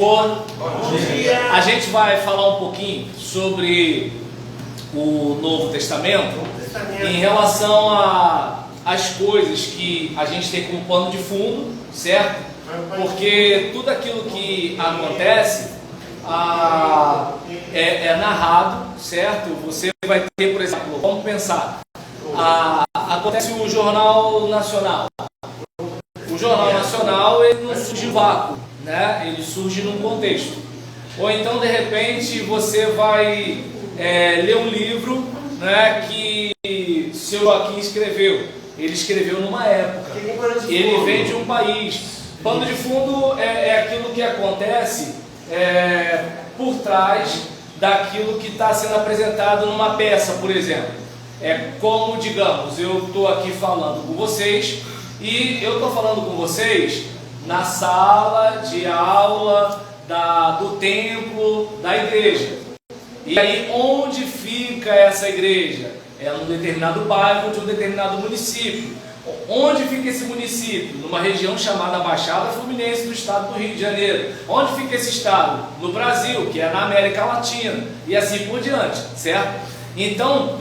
Senhor. Bom dia. A gente vai falar um pouquinho sobre o Novo Testamento em relação às coisas que a gente tem como pano de fundo, certo? Porque tudo aquilo que acontece é narrado, certo? Você vai ter, por exemplo, vamos pensar, acontece o Jornal Nacional. O Jornal Nacional, ele não surge em vácuo, né? Ele surge num contexto. Ou então, de repente, você vai ler um livro, né, que o seu Joaquim escreveu. Ele escreveu numa época. Ele vem de um país. Pano de fundo é aquilo que acontece por trás daquilo que está sendo apresentado numa peça, por exemplo. É como, digamos, eu estou aqui falando com vocês e eu estou falando com vocês na sala de aula do templo da igreja. E aí, onde fica essa igreja? É num determinado bairro de um determinado município. Onde fica esse município? Numa região chamada Baixada Fluminense do estado do Rio de Janeiro. Onde fica esse estado? No Brasil, que é na América Latina. E assim por diante, certo? Então,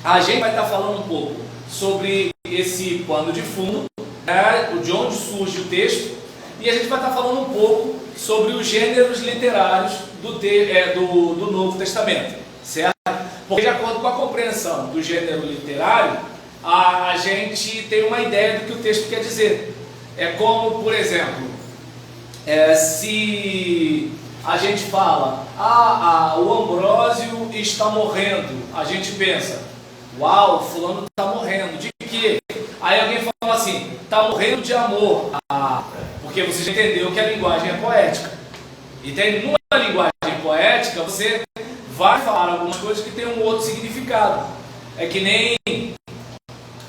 a gente vai estar falando um pouco sobre esse pano de fundo, né, de onde surge o texto, e a gente vai estar falando um pouco sobre os gêneros literários do Novo Testamento, certo? Porque de acordo com a compreensão do gênero literário, a gente tem uma ideia do que o texto quer dizer. É como, por exemplo, se a gente fala, o Ambrósio está morrendo, a gente pensa, uau, fulano está morrendo, de quê? Aí alguém fala assim, está morrendo de amor, porque você já entendeu que a linguagem é poética. Entende? Numa linguagem poética, você vai falar algumas coisas que tem um outro significado. É que nem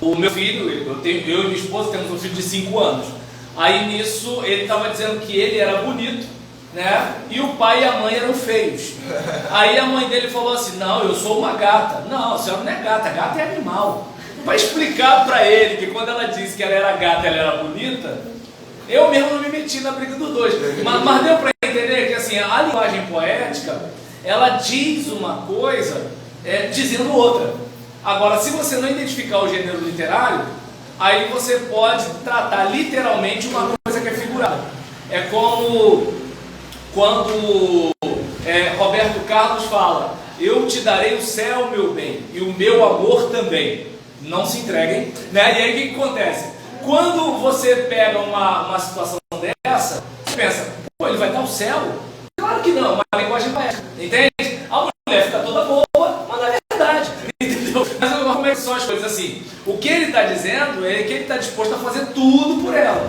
o meu filho, eu e minha esposa temos um filho de 5 anos. Aí nisso ele estava dizendo que ele era bonito, né? E o pai e a mãe eram feios. Aí a mãe dele falou assim, não, eu sou uma gata. Não, a senhora não é gata, gata é animal. Para explicar para ele que quando ela disse que ela era gata, ela era bonita, eu mesmo não me meti na briga dos dois. Mas deu para entender que assim, a linguagem poética, ela diz uma coisa dizendo outra. Agora, se você não identificar o gênero literário, aí você pode tratar literalmente uma coisa que é figurada. É como quando Roberto Carlos fala, eu te darei o céu, meu bem, e o meu amor também. Não se entreguem, né? E aí o que acontece? Quando você pega uma situação dessa, você pensa, pô, ele vai dar o céu? Claro que não, uma linguagem poética, entende? A mulher fica toda boa, mas não é verdade, entendeu? Mas como é que são as coisas assim? O que ele está dizendo é que ele está disposto a fazer tudo por ela.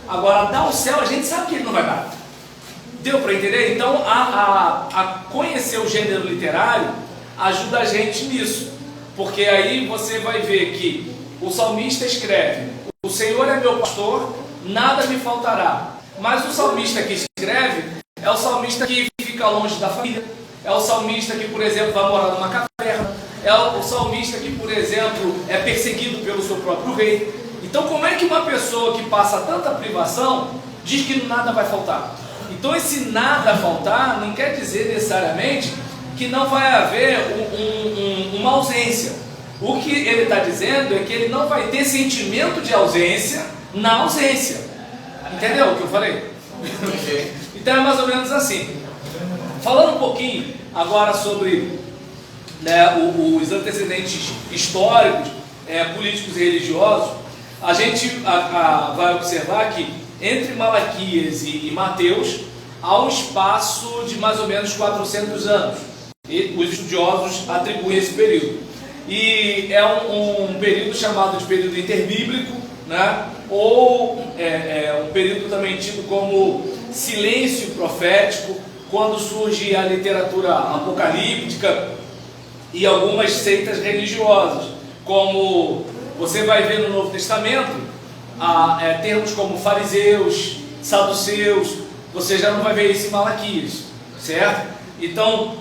Agora, dar o céu, a gente sabe que ele não vai dar. Deu para entender? Então, a conhecer o gênero literário ajuda a gente nisso. Porque aí você vai ver que o salmista escreve, o Senhor é meu pastor, nada me faltará. Mas o salmista que escreve é o salmista que fica longe da família, é o salmista que, por exemplo, vai morar numa caverna, é o salmista que, por exemplo, é perseguido pelo seu próprio rei. Então, como é que uma pessoa que passa tanta privação diz que nada vai faltar? Então, esse nada faltar não quer dizer necessariamente que não vai haver uma ausência. O que ele está dizendo é que ele não vai ter sentimento de ausência na ausência. Entendeu o que eu falei? Então é mais ou menos assim. Falando um pouquinho agora sobre os antecedentes históricos, políticos e religiosos, a gente vai observar que entre Malaquias e Mateus há um espaço de mais ou menos 400 anos. E os estudiosos atribuem esse período. E é um período chamado de período interbíblico, né? Ou um período também tido como silêncio profético, quando surge a literatura apocalíptica e algumas seitas religiosas. Como você vai ver no Novo Testamento, termos como fariseus, saduceus, você já não vai ver isso em Malaquias, certo? Então,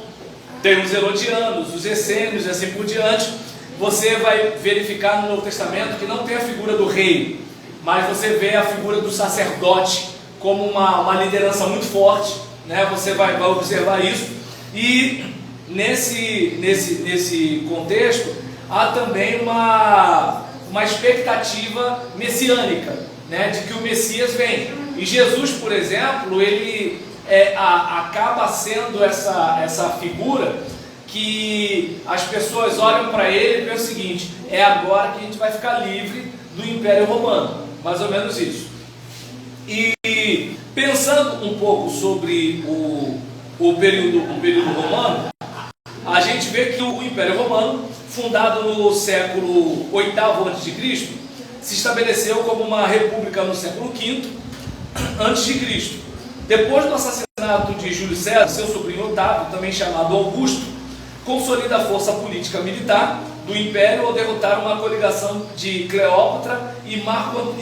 tem os herodianos, os essênios e assim por diante. Você vai verificar no Novo Testamento que não tem a figura do rei, mas você vê a figura do sacerdote, como uma liderança muito forte, né? Você vai observar isso. E nesse contexto há também uma expectativa messiânica, né? De que o Messias vem. E Jesus, por exemplo, ele acaba sendo essa figura que as pessoas olham para ele e pensam o seguinte: é agora que a gente vai ficar livre do Império Romano, mais ou menos isso. E pensando um pouco sobre o período romano, a gente vê que o Império Romano, fundado no século VIII a.C., se estabeleceu como uma república no século V a.C. Depois do assassinato de Júlio César, seu sobrinho Otávio, também chamado Augusto, consolida a força política militar do Império ao derrotar uma coligação de Cleópatra e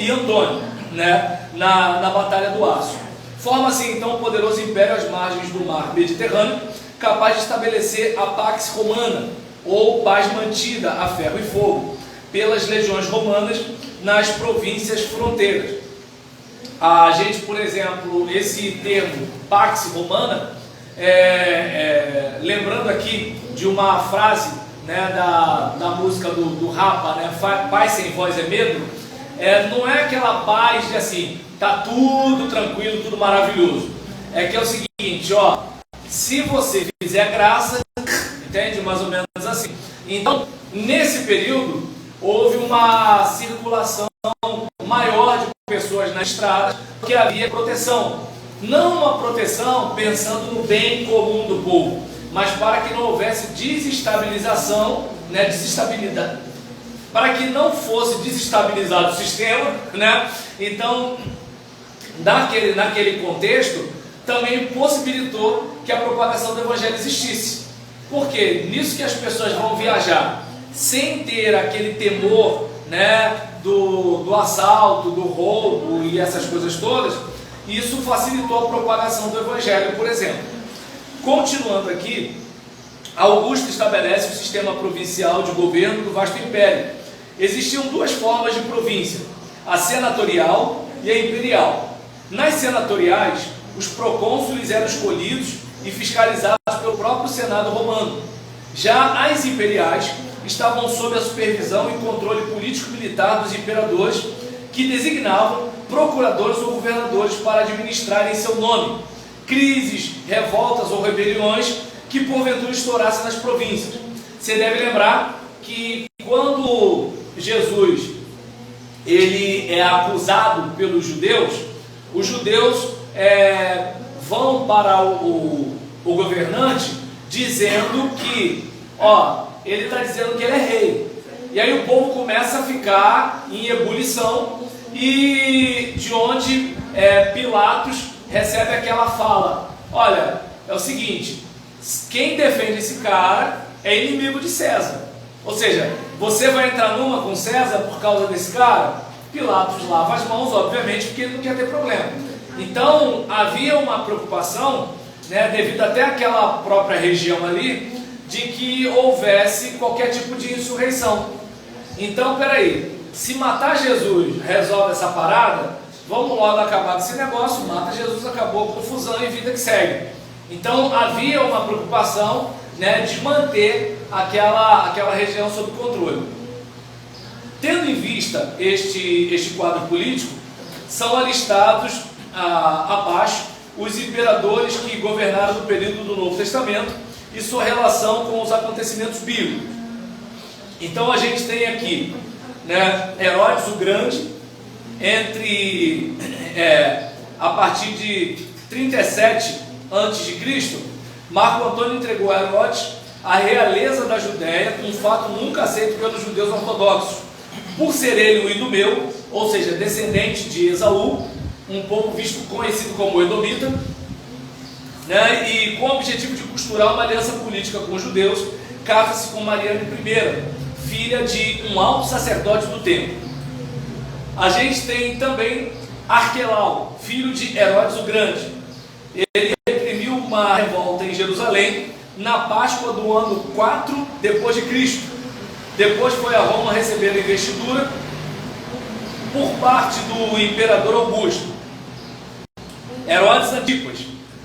Antônio, né, na Batalha do Aço. Forma-se então um poderoso império às margens do mar Mediterrâneo, capaz de estabelecer a Pax Romana, ou paz mantida a ferro e fogo, pelas legiões romanas nas províncias fronteiras. A gente, por exemplo, esse termo Pax Romana, lembrando aqui de uma frase, né, da música do Rapa, né, paz sem voz é medo, não é aquela paz de assim, tá tudo tranquilo, tudo maravilhoso. É que é o seguinte, ó, se você fizer graça, entende? Mais ou menos assim. Então, nesse período, houve uma circulação maior de pessoas nas estradas, porque havia proteção. Não uma proteção pensando no bem comum do povo, mas para que não houvesse desestabilização, né, desestabilidade, para que não fosse desestabilizado o sistema, né? Então, naquele contexto, também possibilitou que a propagação do Evangelho existisse. Porque nisso que as pessoas vão viajar sem ter aquele temor, né, do assalto, do roubo e essas coisas todas, isso facilitou a propagação do Evangelho, por exemplo. Continuando aqui, Augusto estabelece o sistema provincial de governo do vasto império. Existiam duas formas de província, a senatorial e a imperial. Nas senatoriais, os procônsules eram escolhidos e fiscalizados pelo próprio Senado romano. Já as imperiais estavam sob a supervisão e controle político-militar dos imperadores, que designavam procuradores ou governadores para administrarem em seu nome crises, revoltas ou rebeliões que porventura estourassem nas províncias. Você deve lembrar que quando Jesus ele é acusado pelos judeus, os judeus vão para o governante dizendo que, ele está dizendo que ele é rei. E aí o povo começa a ficar em ebulição, e de onde Pilatos recebe aquela fala: olha, é o seguinte, quem defende esse cara é inimigo de César. Ou seja, você vai entrar numa com César por causa desse cara? Pilatos lava as mãos, obviamente, porque ele não quer ter problema. Então havia uma preocupação, né, devido até àquela própria região ali, de que houvesse qualquer tipo de insurreição. Então, peraí, se matar Jesus resolve essa parada, vamos logo acabar com esse negócio, mata Jesus, acabou, confusão e vida que segue. Então havia uma preocupação, né, de manter aquela região sob controle. Tendo em vista este quadro político, são alistados abaixo os imperadores que governaram no período do Novo Testamento e sua relação com os acontecimentos bíblicos. Então a gente tem aqui, né, Herodes o Grande, a partir de 37 a.C., Marco Antônio entregou a Herodes a realeza da Judéia, um fato nunca aceito pelos judeus ortodoxos, por ser ele um idumeu, ou seja, descendente de Esaú, um povo conhecido como Edomita, né, e com o objetivo de costurar uma aliança política com os judeus, casa-se com Mariana I, filha de um alto sacerdote do templo. A gente tem também Arquelau, filho de Herodes o Grande. Ele reprimiu uma revolta em Jerusalém na Páscoa do ano 4 depois de Cristo. Depois foi a Roma receber a investidura por parte do imperador Augusto. Herodes Antipas,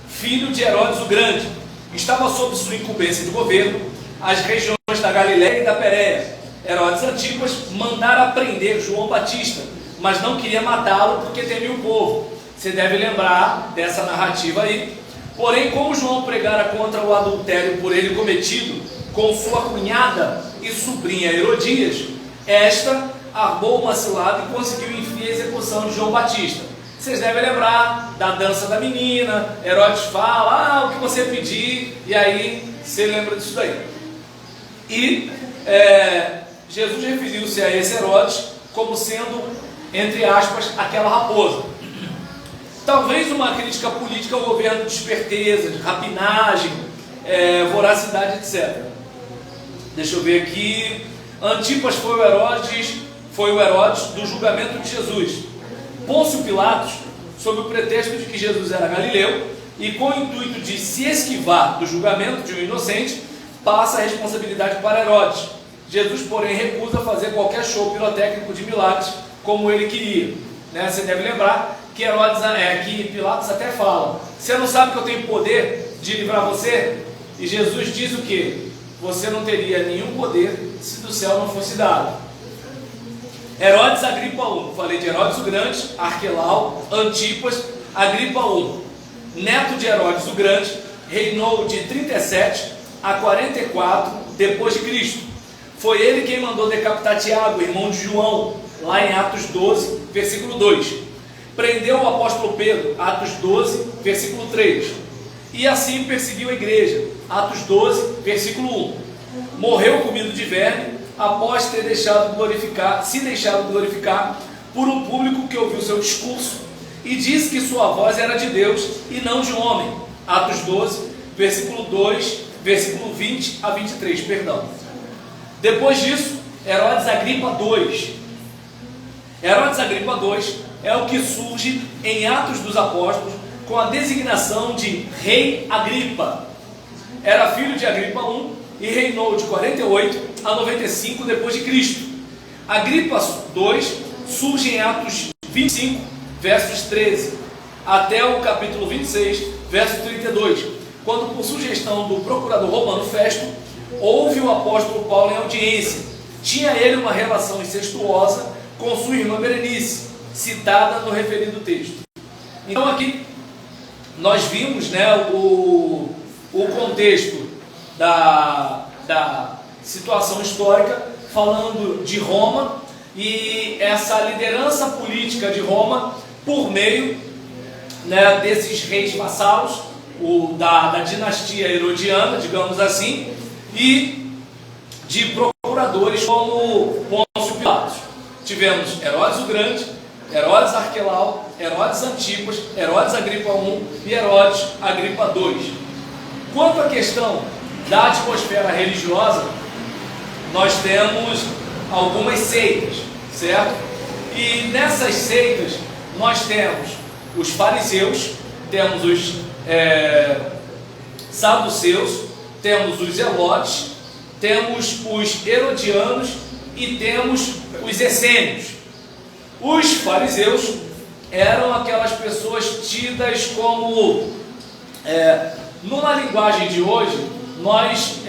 filho de Herodes o Grande, estava sob sua incumbência de governo as regiões da Galiléia e da Pérea. Herodes Antipas mandara prender João Batista, mas não queria matá-lo porque temia o povo. Você deve lembrar dessa narrativa aí. Porém, como João pregara contra o adultério por ele cometido com sua cunhada e sobrinha Herodias, esta armou uma cilada e conseguiu enfim a execução de João Batista. Vocês devem lembrar da dança da menina. Herodes fala, o que você pedir, e aí você lembra disso daí. E Jesus referiu-se a esse Herodes como sendo, entre aspas, aquela raposa. Talvez uma crítica política ao governo de esperteza, de rapinagem, voracidade, etc. Deixa eu ver aqui. Antipas foi o Herodes do julgamento de Jesus. Pôncio Pilatos, sob o pretexto de que Jesus era galileu, e com o intuito de se esquivar do julgamento de um inocente, passa a responsabilidade para Herodes. Jesus, porém, recusa fazer qualquer show pirotécnico de milagres como ele queria. Você deve lembrar que que Pilatos até fala: você não sabe que eu tenho poder de livrar você? E Jesus diz o quê? Você não teria nenhum poder se do céu não fosse dado. Herodes Agripa I, falei de Herodes o Grande, Arquelau, Antipas, Agripa I, neto de Herodes o Grande, reinou de 37 a 44 depois de Cristo. Foi ele quem mandou decapitar Tiago, irmão de João, lá em Atos 12, versículo 2. Prendeu o apóstolo Pedro, Atos 12, versículo 3. E assim perseguiu a igreja, Atos 12, versículo 1. Morreu comido de verme, após ter se deixado glorificar por um público que ouviu seu discurso e disse que sua voz era de Deus e não de homem. Atos 12, versículo 2, versículo 20 a 23, perdão. Depois disso, Herodes Agripa II. Herodes Agripa II é o que surge em Atos dos Apóstolos com a designação de Rei Agripa. Era filho de Agripa I e reinou de 48 a 95 depois de Cristo. Agripa II surge em Atos 25, versos 13, até o capítulo 26, verso 32, quando, por sugestão do procurador romano Festo, houve o apóstolo Paulo em audiência. Tinha ele uma relação incestuosa com sua irmã Berenice, citada no referido texto. Então aqui nós vimos o contexto da situação histórica, falando de Roma e essa liderança política de Roma por meio desses reis vassalos, da dinastia herodiana, digamos assim, e de procuradores como Pôncio Pilatos. Tivemos Herodes o Grande, Herodes Arquelau, Herodes Antipas, Herodes Agripa I e Herodes Agripa II. Quanto à questão da atmosfera religiosa, nós temos algumas seitas, certo? E nessas seitas nós temos os fariseus, temos os saduceus, temos os zelotes, temos os herodianos e temos os essênios. Os fariseus eram aquelas pessoas tidas como, numa linguagem de hoje, nós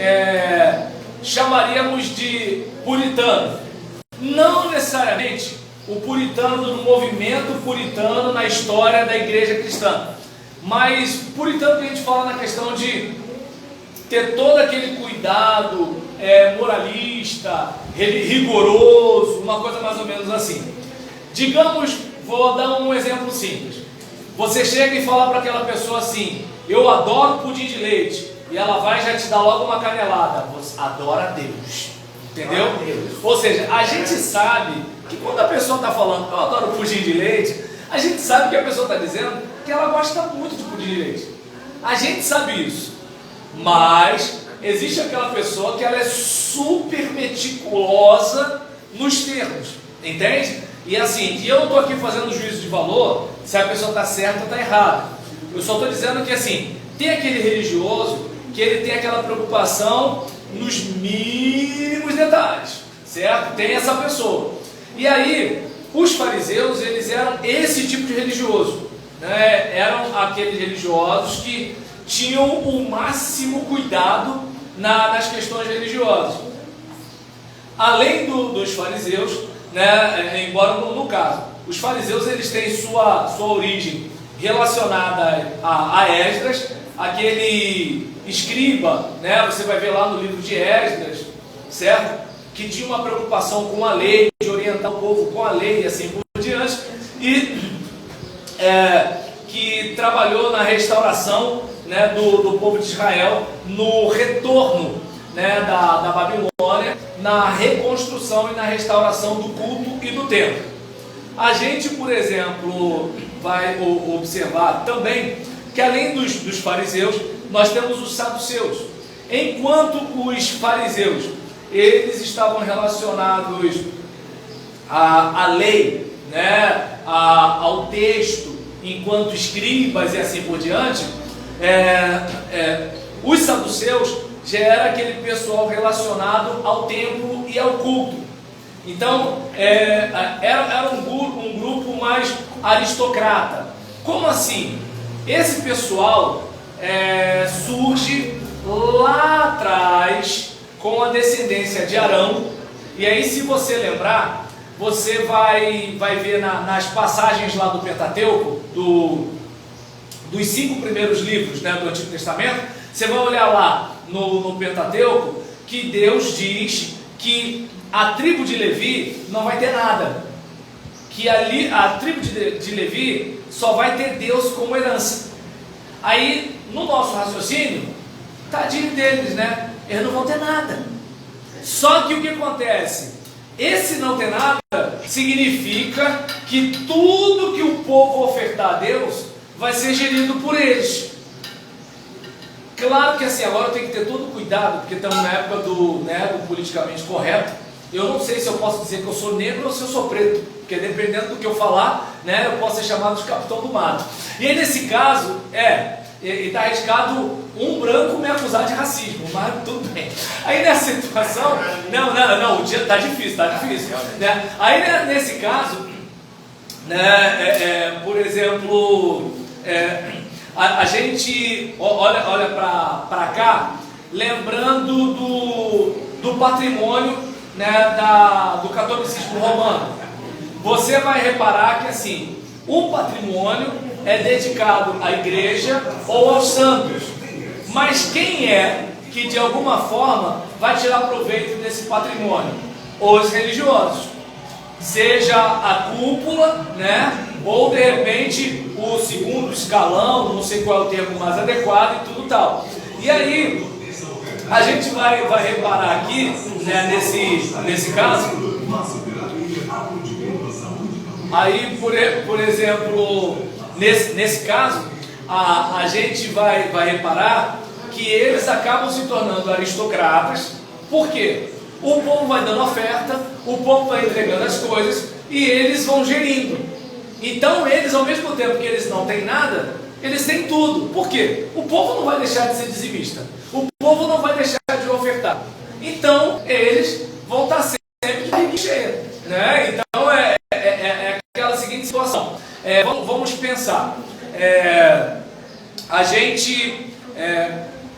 chamaríamos de puritano. Não necessariamente o puritano do movimento puritano na história da igreja cristã, mas puritano que a gente fala na questão de ter todo aquele cuidado moralista, rigoroso, uma coisa mais ou menos assim. Digamos, vou dar um exemplo simples. Você chega e fala para aquela pessoa assim: eu adoro pudim de leite, e ela vai e já te dá logo uma canelada. Você adora Deus, entendeu? Ou seja, a gente sabe que quando a pessoa está falando eu adoro pudim de leite, a gente sabe que a pessoa está dizendo que ela gosta muito de pudim de leite. A gente sabe isso. Mas existe aquela pessoa que ela é super meticulosa nos termos, entende? E assim, eu não estou aqui fazendo juízo de valor se a pessoa está certa ou está errada. Eu só estou dizendo que assim, tem aquele religioso que ele tem aquela preocupação nos mínimos detalhes, certo? Tem essa pessoa. E aí, os fariseus, eles eram esse tipo de religioso. né, eram aqueles religiosos que tinham o máximo cuidado nas questões religiosas. Além dos fariseus, né, embora no caso, os fariseus eles têm sua origem relacionada a Esdras, aquele escriba, né, você vai ver lá no livro de Esdras, certo? Que tinha uma preocupação com a lei, de orientar o povo com a lei e assim por diante, e que trabalhou na restauração, né, do povo de Israel, no retorno, né, da Babilônia, na reconstrução e na restauração do culto e do templo. A gente, por exemplo, vai observar também que além dos fariseus, nós temos os saduceus. Enquanto os fariseus, eles estavam relacionados à lei, né, ao texto, enquanto escribas e assim por diante, os saduceus já era aquele pessoal relacionado ao templo e ao culto. Então, era um grupo mais aristocrata. Como assim? Esse pessoal surge lá atrás com a descendência de Arão. E aí, se você lembrar, você vai ver nas passagens lá do Pentateuco, dos 5 primeiros livros, né, do Antigo Testamento, você vai olhar lá no Pentateuco que Deus diz que a tribo de Levi não vai ter nada, que ali a tribo de Levi só vai ter Deus como herança. Aí, no nosso raciocínio, tadinho deles, né? Eles não vão ter nada. Só que o que acontece? Esse não ter nada significa que tudo que o povo ofertar a Deus vai ser gerido por eles. Claro que assim, agora eu tenho que ter todo cuidado, porque estamos na época do politicamente correto. Eu não sei se eu posso dizer que eu sou negro ou se eu sou preto, porque dependendo do que eu falar, né, eu posso ser chamado de capitão do mato. E aí nesse caso, está arriscado um branco me acusar de racismo, mas tudo bem. Aí nessa situação, não, o dia está difícil, né? Aí nesse caso, né, por exemplo, a gente olha para cá, lembrando do patrimônio, né, do catolicismo romano. Você vai reparar que assim, o patrimônio é dedicado à igreja ou aos santos. Mas quem é que de alguma forma vai tirar proveito desse patrimônio? Os religiosos. Seja a cúpula, né, ou de repente o segundo escalão, não sei qual é o termo mais adequado e tudo tal. E aí a gente vai reparar aqui, né, nesse caso, aí por exemplo, nesse caso, a gente vai reparar que eles acabam se tornando aristocratas. Por quê? O povo vai dando oferta, o povo vai entregando as coisas e eles vão gerindo. Então eles, ao mesmo tempo que eles não têm nada, eles têm tudo. Por quê? O povo não vai deixar de ser dizimista. O povo não vai deixar de ofertar. Então eles vão estar sempre de barriga cheia, né? Então é aquela seguinte situação. Vamos pensar. A gente,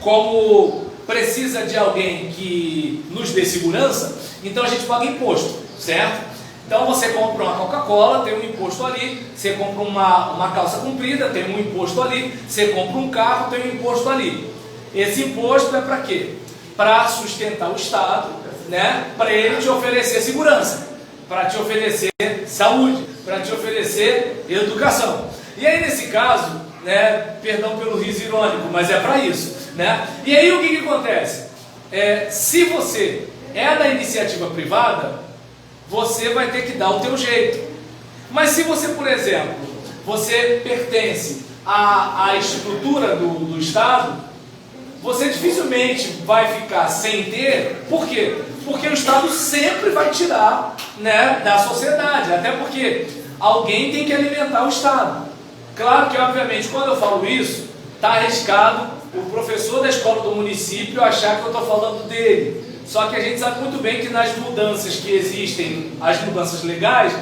como precisa de alguém que nos dê segurança, então a gente paga imposto, certo? Então você compra uma Coca-Cola, tem um imposto ali. Você compra uma calça comprida, tem um imposto ali. Você compra um carro, tem um imposto ali. Esse imposto é para quê? Para sustentar o Estado, né? Para ele te oferecer segurança, para te oferecer saúde, para te oferecer educação. E aí nesse caso, né, perdão pelo riso irônico, mas é para isso, né? E aí o que acontece? Se você é da iniciativa privada, você vai ter que dar o teu jeito. Mas se você, por exemplo, você pertence à estrutura do Estado, você dificilmente vai ficar sem ter. Por quê? Porque o Estado sempre vai tirar, né, da sociedade, até porque alguém tem que alimentar o Estado. Claro que, obviamente, quando eu falo isso, está arriscado o professor da escola do município achar que eu estou falando dele. Só que a gente sabe muito bem que nas mudanças que existem, as mudanças legais,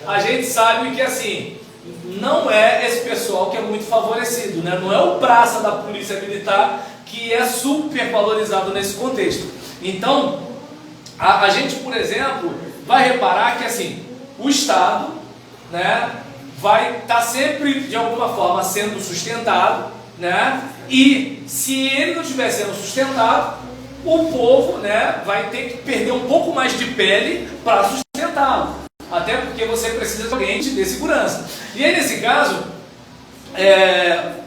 a gente sabe que assim, não é esse pessoal que é muito favorecido, né? Não é o praça da polícia militar que é super valorizado nesse contexto. Então, a gente, por exemplo, vai reparar que assim, o Estado, né, vai estar sempre, de alguma forma, sendo sustentado, né? E se ele não estiver sendo sustentado, o povo, né, vai ter que perder um pouco mais de pele para sustentá-lo. Até porque você precisa de alguém que te dê segurança. E aí, nesse caso,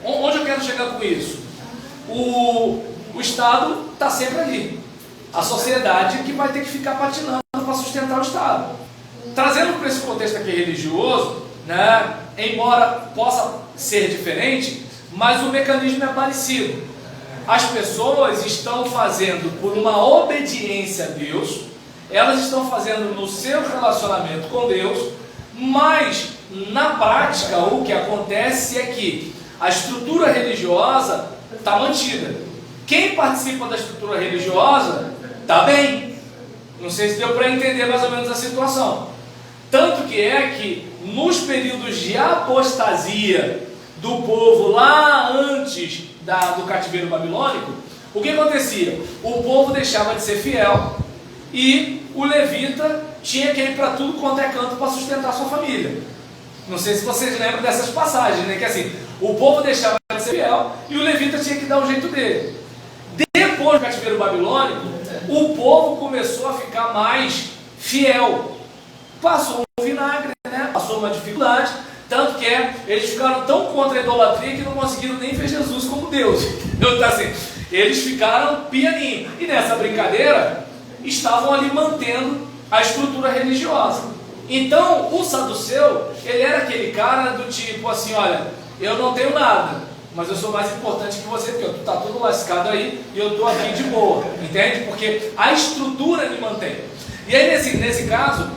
onde eu quero chegar com isso? O Estado está sempre ali. A sociedade que vai ter que ficar patinando para sustentar o Estado. Trazendo para esse contexto aqui religioso, né, embora possa ser diferente, mas o mecanismo é parecido. As pessoas estão fazendo por uma obediência a Deus, elas estão fazendo no seu relacionamento com Deus, mas na prática o que acontece é que a estrutura religiosa está mantida. Quem participa da estrutura religiosa está bem. Não sei se deu para entender mais ou menos a situação. Tanto que é que nos períodos de apostasia do povo lá antes do cativeiro babilônico, o que acontecia? O povo deixava de ser fiel e o levita tinha que ir para tudo quanto é canto para sustentar sua família. Não sei se vocês lembram dessas passagens, né? Que assim, o povo deixava de ser fiel e o levita tinha que dar o jeito dele. Depois do cativeiro babilônico, o povo começou a ficar mais fiel. Passou um vinagre, né? Passou uma dificuldade. Tanto que eles ficaram tão contra a idolatria que não conseguiram nem ver Jesus como Deus. Então, assim, eles ficaram pianinho. E nessa brincadeira, estavam ali mantendo a estrutura religiosa. Então, o saduceu, ele era aquele cara do tipo assim, olha, eu não tenho nada, mas eu sou mais importante que você, porque tu está tudo lascado aí e eu estou aqui de boa. Entende? Porque a estrutura me mantém. E aí, nesse caso,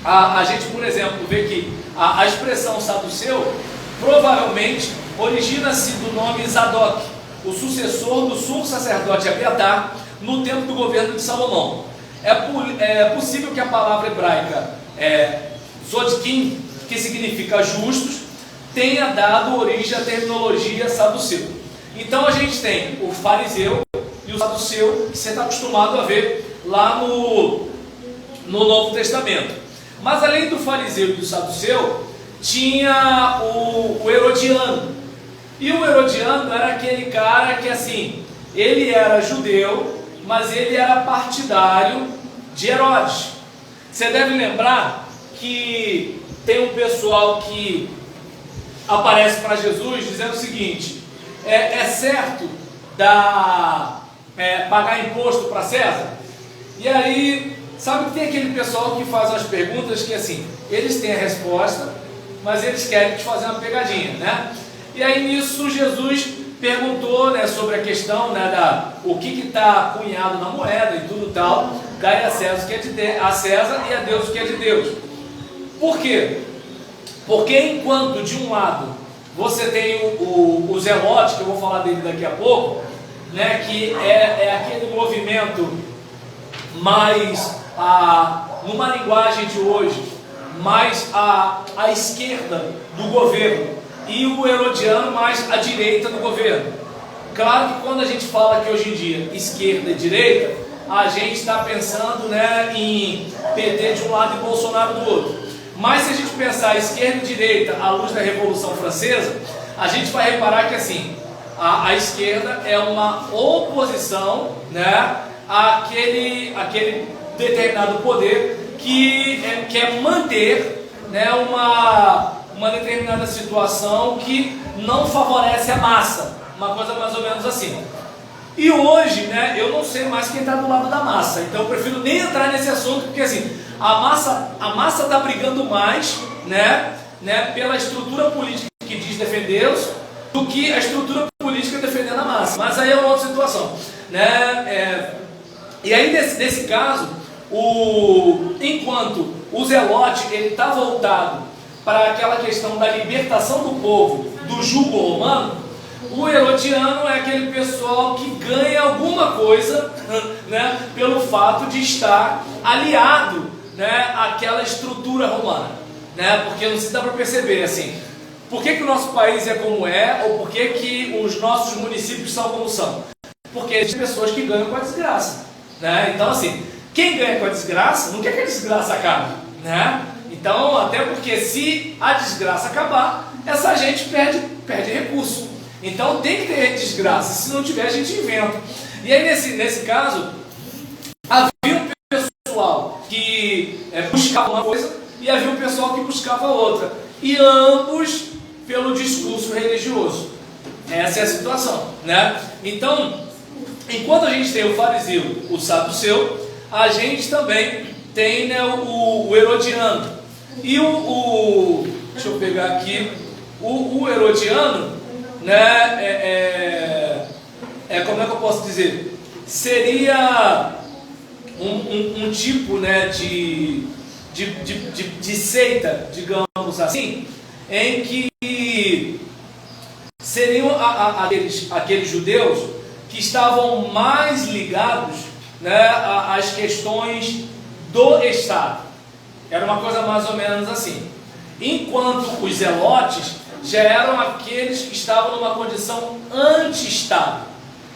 a gente, por exemplo, vê que a expressão saduceu provavelmente origina-se do nome Zadok, o sucessor do sumo sacerdote Abiatar no tempo do governo de Salomão. É possível que a palavra hebraica Zodkim, que significa justos, tenha dado origem à terminologia saduceu. Então a gente tem o fariseu e o saduceu, que você está acostumado a ver lá no Novo Testamento. Mas além do fariseu e do saduceu, tinha o herodiano. E o herodiano era aquele cara que assim, ele era judeu, mas ele era partidário de Herodes. Você deve lembrar que tem um pessoal que aparece para Jesus dizendo o seguinte: é certo pagar imposto para César? E aí, sabe que tem aquele pessoal que faz umas perguntas que assim, eles têm a resposta, mas eles querem te fazer uma pegadinha, né? E aí nisso Jesus perguntou, né, sobre a questão, né, o que está cunhado na moeda e tudo tal. Dai a César o que é a César e a Deus o que é de Deus. Por quê? Porque enquanto de um lado você tem o Zelote, que eu vou falar dele daqui a pouco, né, que é aquele movimento mais, numa linguagem de hoje, mais à esquerda do governo, e o herodiano mais à direita do governo. Claro que quando a gente fala que hoje em dia esquerda e direita, a gente está pensando, né, em PT de um lado e Bolsonaro do outro. Mas se a gente pensar esquerda e direita à luz da Revolução Francesa, a gente vai reparar que assim, a esquerda é uma oposição, né, àquele determinado poder que quer manter, né, uma determinada situação que não favorece a massa, uma coisa mais ou menos assim. E hoje, né, eu não sei mais quem está do lado da massa, então eu prefiro nem entrar nesse assunto, porque assim, a massa está brigando mais, né, pela estrutura política que diz defendê-los, do que a estrutura política defendendo a massa. Mas aí é uma outra situação, né? E aí nesse caso, enquanto o Zelote ele está voltado para aquela questão da libertação do povo do jugo romano, o herodiano é aquele pessoal que ganha alguma coisa, né, pelo fato de estar aliado, né, àquela estrutura romana, né, porque não se dá para perceber assim, Por que o nosso país é como é, ou por que os nossos municípios são como são? Porque existem pessoas que ganham com a desgraça, né? Então, assim, quem ganha com a desgraça não quer que a desgraça acabe, né? Então, até porque se a desgraça acabar, essa gente perde recurso. Então, tem que ter desgraça. Se não tiver, a gente inventa. E aí, nesse caso, havia um pessoal que buscava uma coisa e havia um pessoal que buscava outra. E ambos pelo discurso religioso. Essa é a situação, né? Então, enquanto a gente tem o fariseu, o saduceu, a gente também tem, né, o herodiano. E deixa eu pegar aqui, o herodiano, né, como é que eu posso dizer? Seria um tipo, né, de seita, digamos assim, em que seriam aqueles judeus que estavam mais ligados, né, às questões do Estado. Era uma coisa mais ou menos assim. Enquanto os zelotes já eram aqueles que estavam numa condição anti-Estado,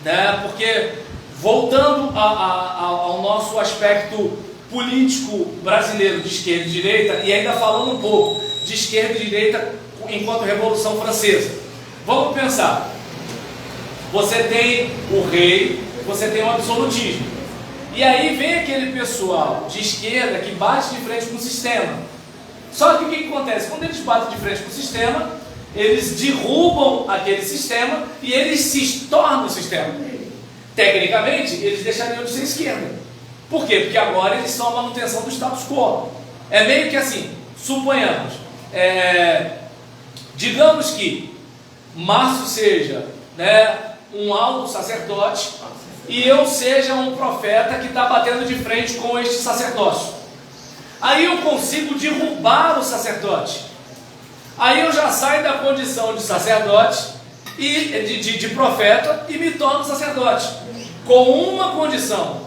né? Porque, voltando ao nosso aspecto político brasileiro de esquerda e direita, e ainda falando um pouco de esquerda e direita enquanto Revolução Francesa, vamos pensar. Você tem o rei, você tem o absolutismo. E aí vem aquele pessoal de esquerda que bate de frente com o sistema. Só que o que acontece? Quando eles batem de frente com o sistema, eles derrubam aquele sistema e eles se tornam o sistema. Tecnicamente, eles deixariam de ser esquerda. Por quê? Porque agora eles são a manutenção do status quo. É meio que assim, suponhamos, digamos que Márcio seja, né, um alto sacerdote e eu seja um profeta que está batendo de frente com este sacerdócio. Aí eu consigo derrubar o sacerdote. Aí eu já saio da condição de sacerdote e de profeta e me torno sacerdote. Com uma condição: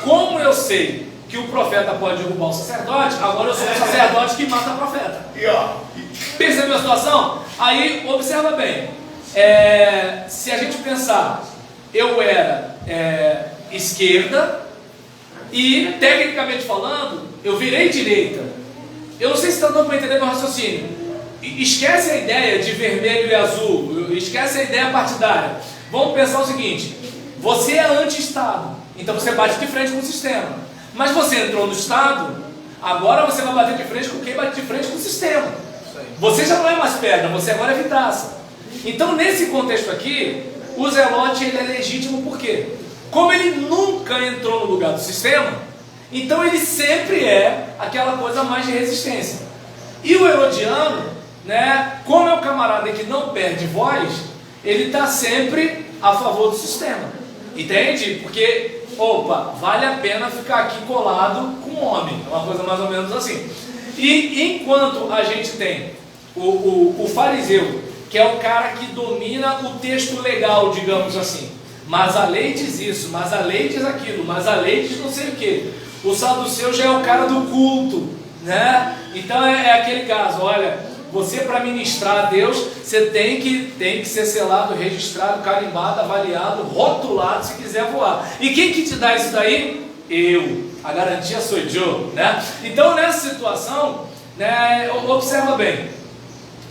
como eu sei que o profeta pode derrubar o sacerdote, agora eu sou um sacerdote que mata o profeta. Percebeu a situação? Aí observa bem. Se a gente pensar, eu era esquerda e, tecnicamente falando, eu virei direita. Eu não sei se está dando para entender meu raciocínio. Esquece a ideia de vermelho e azul, esquece a ideia partidária. Vamos pensar o seguinte: você é anti-Estado, então você bate de frente com o sistema. Mas você entrou no Estado, agora você vai bater de frente com quem bate de frente com o sistema. Você já não é mais pedra, você agora é vidraça. Então, nesse contexto aqui, o zelote ele é legítimo por quê? Como ele nunca entrou no lugar do sistema, então ele sempre é aquela coisa mais de resistência. E o herodiano, né, como é o camarada que não perde voz, ele está sempre a favor do sistema. Entende? Porque, vale a pena ficar aqui colado com o homem. É uma coisa mais ou menos assim. E enquanto a gente tem o fariseu, que é o cara que domina o texto legal, digamos assim. Mas a lei diz isso, mas a lei diz aquilo, mas a lei diz não sei o que. O saduceu já é o cara do culto, né? Então é aquele caso, olha, você para ministrar a Deus, você tem que ser selado, registrado, carimbado, avaliado, rotulado se quiser voar. E quem que te dá isso daí? Eu. A garantia sou eu, né? Então nessa situação, né, observa bem.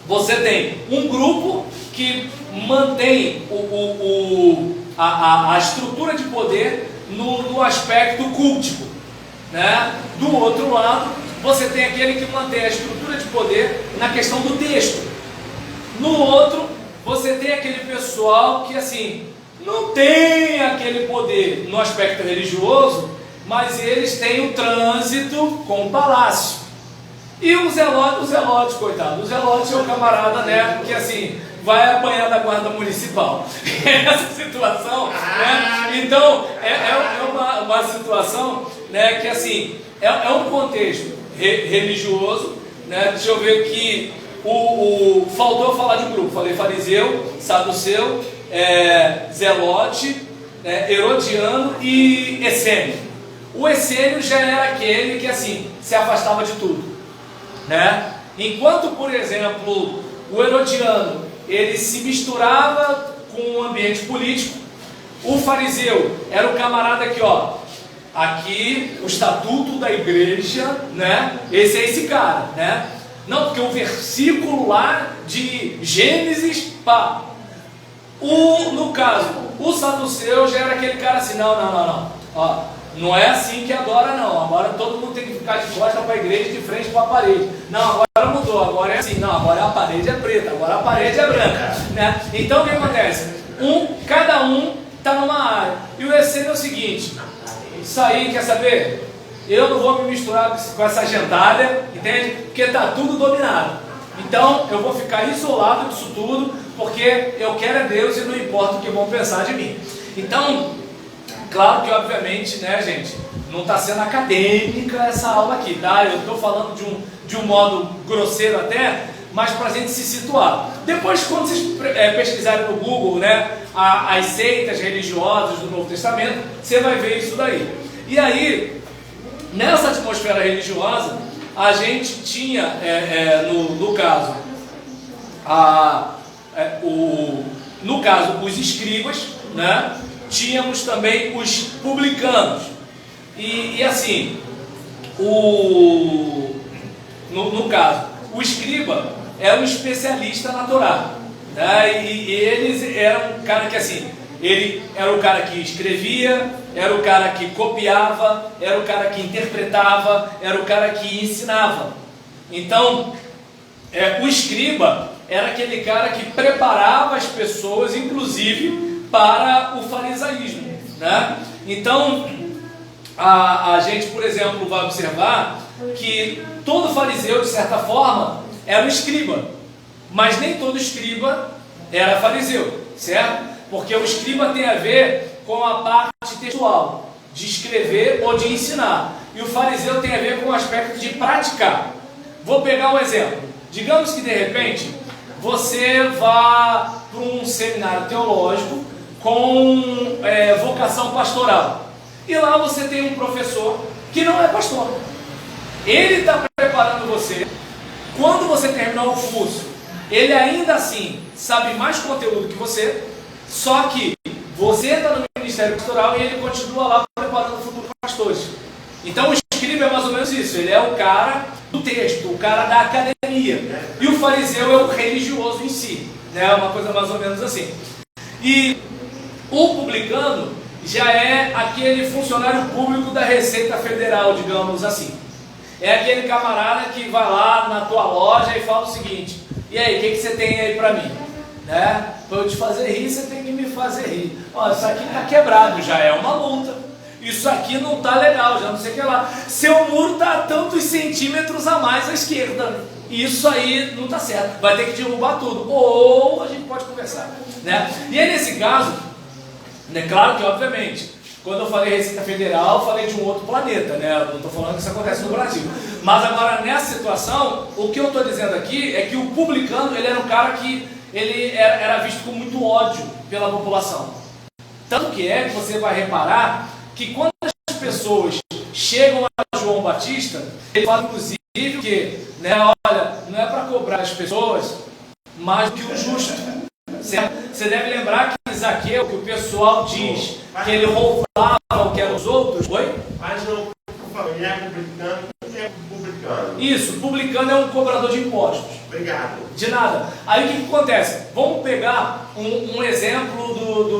Você tem um grupo que mantém a estrutura de poder no aspecto cultico, né? Do outro lado, você tem aquele que mantém a estrutura de poder na questão do texto. No outro, você tem aquele pessoal que assim não tem aquele poder no aspecto religioso, mas eles têm o trânsito com o palácio. E o zelote, coitado, o zelote é o camarada, né, que assim, vai apanhar da guarda municipal. Essa situação, né, então, é uma situação, né, que assim, é um contexto religioso, né, deixa eu ver que faltou falar de um grupo, falei fariseu, saduceu, zelote, herodiano e essênio. O essênio já era aquele que assim, se afastava de tudo. Né? Enquanto, por exemplo, o herodiano, ele se misturava com o ambiente político. O fariseu era o camarada que, ó, aqui o estatuto da igreja, né? Esse é esse cara, né? Não, porque o versículo lá de Gênesis, pá. No caso, o saduceu já era aquele cara assim, não. Ó, não é assim que adora, não. Agora todo mundo tem que ficar de costas para a igreja, de frente para a parede. Não, agora mudou, agora é assim. Não, agora a parede é preta, agora a parede é branca, né? Então o que acontece? Cada um está numa área. E o essênio é o seguinte: isso aí, quer saber? Eu não vou me misturar com essa gentalha, entende? Porque está tudo dominado. Então eu vou ficar isolado disso tudo, porque eu quero é Deus e não importa o que vão pensar de mim. Então, claro que obviamente, né, gente, não está sendo acadêmica essa aula aqui, tá? Eu estou falando de um modo grosseiro até, mas para a gente se situar. Depois, quando vocês pesquisarem no Google, né, as seitas religiosas do Novo Testamento, você vai ver isso daí. E aí, nessa atmosfera religiosa, a gente tinha, no caso, os escribas, né? Tínhamos também os publicanos. E assim, no caso, o escriba era um especialista na Torá, né? E eles eram um cara que assim, ele era o cara que escrevia, era o cara que copiava, era o cara que interpretava, era o cara que ensinava. Então, o escriba era aquele cara que preparava as pessoas, inclusive, para o farisaísmo, né? Então, a gente, por exemplo, vai observar que todo fariseu, de certa forma, era um escriba, mas nem todo escriba era fariseu, certo? Porque o escriba tem a ver com a parte textual, de escrever ou de ensinar. E o fariseu tem a ver com o aspecto de praticar. Vou pegar um exemplo. Digamos que de repente você vá para um seminário teológico com vocação pastoral. E lá você tem um professor que não é pastor. Ele está preparando você. Quando você terminar o curso, ele ainda assim sabe mais conteúdo que você. Só que você está no ministério pastoral e ele continua lá preparando futuros pastores. Então o escriba é mais ou menos isso. Ele é o cara do texto, o cara da academia. E o fariseu é o religioso em si, né? Uma coisa mais ou menos assim. E o publicano já é aquele funcionário público da Receita Federal, digamos assim. É aquele camarada que vai lá na tua loja e fala o seguinte: e aí, o que você tem aí para mim? Né? Para eu te fazer rir, você tem que me fazer rir. Ó, isso aqui está quebrado, já é uma multa. Isso aqui não está legal, já não sei o que lá. Seu muro está a tantos centímetros a mais à esquerda. Isso aí não está certo. Vai ter que derrubar tudo. Ou a gente pode conversar, né? E aí nesse caso, né, claro que obviamente, quando eu falei Receita Federal, eu falei de um outro planeta, né? Eu não estou falando que isso acontece no Brasil. Mas agora nessa situação, o que eu estou dizendo aqui é que o publicano, ele era um cara que ele era visto com muito ódio pela população. Tanto que você vai reparar que quando as pessoas chegam a João Batista, ele fala inclusive que, né, olha, não é para cobrar as pessoas mais do que o justo. Certo? Você deve lembrar que Zaqueu, que o pessoal diz que ele roubava o que eram os outros. Oi? Mas não, por favor, ele é publicano. Isso, publicano é um cobrador de impostos. Obrigado. De nada. Aí o que acontece? Vamos pegar um exemplo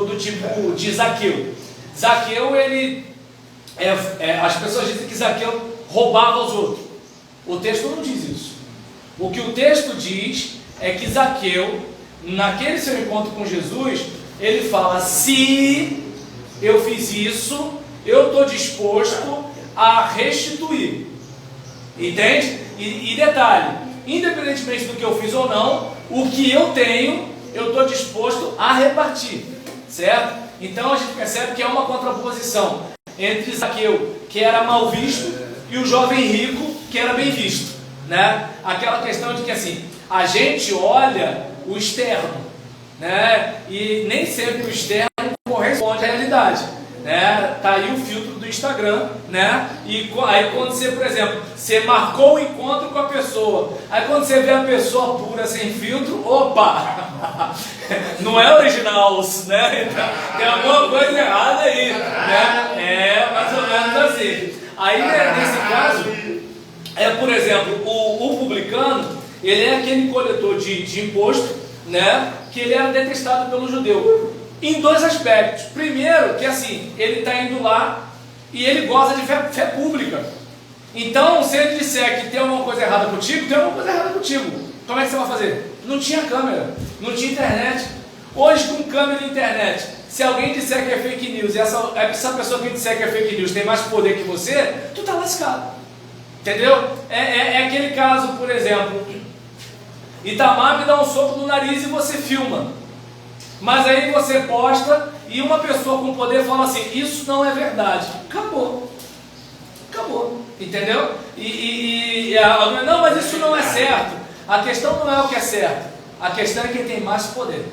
do tipo de Zaqueu. Zaqueu, ele as pessoas dizem que Zaqueu roubava os outros. O texto não diz isso. O que o texto diz é que Zaqueu, naquele seu encontro com Jesus, ele fala: se eu fiz isso, eu estou disposto a restituir. Entende? E detalhe, independentemente do que eu fiz ou não, o que eu tenho, eu estou disposto a repartir. Certo? Então a gente percebe que é uma contraposição entre Zaqueu, que era mal visto, e o jovem rico, que era bem visto, né? Aquela questão de que assim, a gente olha o externo, né? E nem sempre o externo corresponde à realidade, né? Tá aí o filtro do Instagram, né? E aí quando você, por exemplo, você marcou o encontro com a pessoa, aí quando você vê a pessoa pura sem filtro, opa, não é original, né? Então, tem alguma coisa errada aí, né? É mais ou menos assim. Aí nesse caso, por exemplo, o publicano, ele é aquele coletor de imposto, né? Que ele era detestado pelo judeu. Em dois aspectos. Primeiro, que assim, ele está indo lá e ele goza de fé pública. Então, se ele disser que tem alguma coisa errada contigo, tem alguma coisa errada contigo. Como é que você vai fazer? Não tinha câmera, não tinha internet. Hoje, com câmera e internet, se alguém disser que é fake news e essa pessoa que disser que é fake news tem mais poder que você, tu tá lascado. Entendeu? É aquele caso, por exemplo, Itamar me dá um soco no nariz e você filma. Mas aí você posta e uma pessoa com poder fala assim, isso não é verdade. Acabou. Acabou. Entendeu? Não, mas isso não é certo. A questão não é o que é certo. A questão é quem tem mais poder.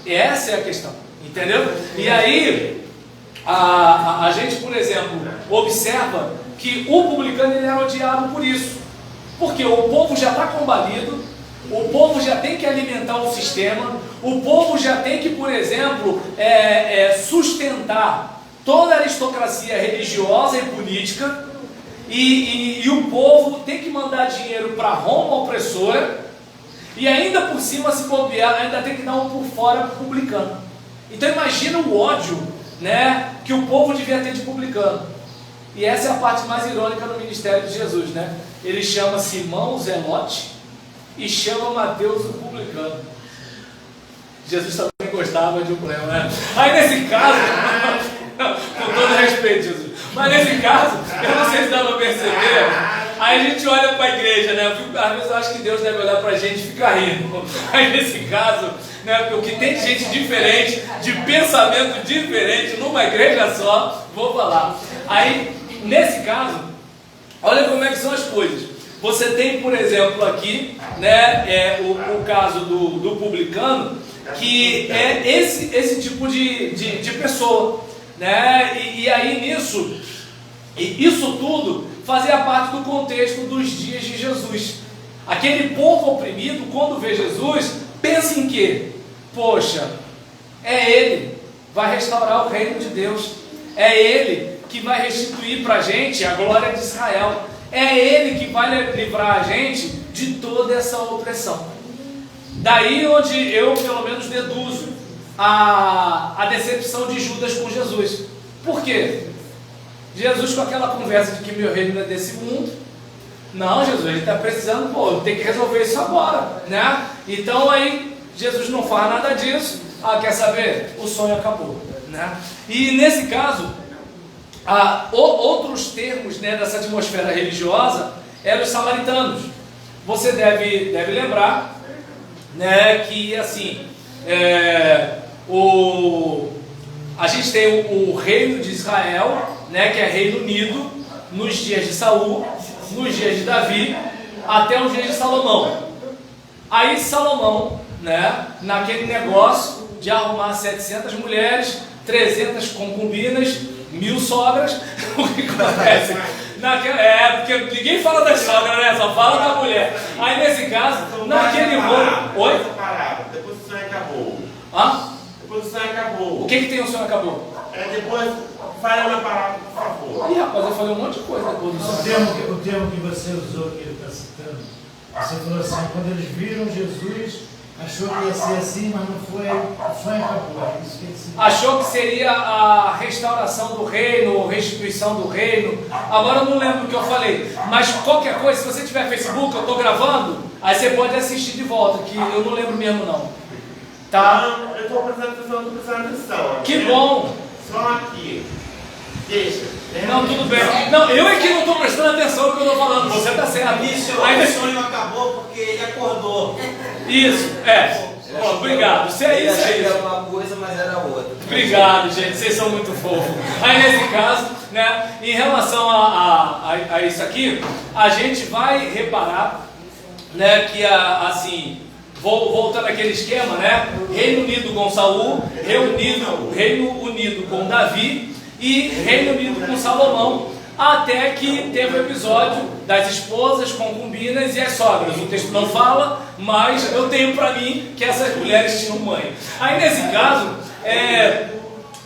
Essa é a questão. Entendeu? E aí, a gente, por exemplo, observa que o publicano ele era odiado por isso. Porque o povo já está combalido, o povo já tem que alimentar o sistema, o povo já tem que, por exemplo, sustentar toda a aristocracia religiosa e política, e o povo tem que mandar dinheiro para Roma opressora, e ainda por cima, se bobear, ainda tem que dar um por fora para o publicano. Então imagina o ódio, né, que o povo devia ter de publicano. E essa é a parte mais irônica do ministério de Jesus, né? Ele chama Simão o Zelote e chama Mateus o publicano. Jesus também gostava de um problema, né? Aí nesse caso, com todo respeito, Jesus, mas nesse caso, eu não sei se dá para perceber, aí a gente olha para a igreja, né? Às vezes eu acho que Deus deve olhar para a gente e ficar rindo. Aí nesse caso, né, porque tem gente diferente, de pensamento diferente, numa igreja só, vou falar. Aí, nesse caso, olha como é que são as coisas. Você tem, por exemplo, aqui, né, o caso do publicano, que é esse tipo de pessoa, né? E aí nisso, isso tudo fazia parte do contexto dos dias de Jesus. Aquele povo oprimido, quando vê Jesus, pensa em quê? Poxa, é Ele, vai restaurar o reino de Deus, é Ele que vai restituir para a gente a glória de Israel, é Ele que vai livrar a gente de toda essa opressão. Daí onde eu pelo menos deduzo a decepção de Judas com Jesus. Por quê? Jesus com aquela conversa de que meu reino não é desse mundo. Não, Jesus, ele está precisando, tem que resolver isso agora, né? Então aí Jesus não faz nada disso. Quer saber? O sonho acabou, né? E nesse caso, outros termos, né, dessa atmosfera religiosa eram os samaritanos. Você deve lembrar, né, que assim, a gente tem o reino de Israel, né, que é Reino Unido, nos dias de Saul, nos dias de Davi, até os dias de Salomão. Aí Salomão, né, naquele negócio de arrumar 700 mulheres, 300 concubinas, 1000 sogras, o que acontece? Porque ninguém fala das sogras, né? Só fala da mulher. Aí nesse caso, naquele rolo. Oi? Depois o sonho acabou. Depois o sonho acabou. O que tem o sonho acabou? Depois, fala uma palavra, por favor. Ih, rapaz, eu falei um monte de coisa depois do sonho. O termo que você usou, que ele está citando, você falou assim, quando eles viram Jesus, achou que ia ser assim, mas não foi, o sonho acabou. Isso que ele achou que seria a restauração do reino, restituição do reino. Agora eu não lembro o que eu falei, mas qualquer coisa, se você tiver Facebook, eu estou gravando, aí você pode assistir de volta, que eu não lembro mesmo não. Tá? Não, eu estou prestando atenção. Que bom! Só aqui. Deixa. Não, tudo bem. Não, eu é que não estou prestando atenção no que eu estou falando, você está certo. O sonho acabou porque ele acordou. Isso, Bom, obrigado. Você é isso aí. Era uma coisa, mas era outra. Obrigado, gente. Vocês são muito fofos. Aí nesse caso, né, em relação a isso aqui, a gente vai reparar, né, que assim, voltando àquele esquema, né, Reino Unido com Saul, Reino Unido com Davi, e Reino Unido com Salomão, até que teve o episódio das esposas, concubinas e as sogras. O texto não fala, mas eu tenho para mim que essas mulheres tinham mãe. Aí nesse caso,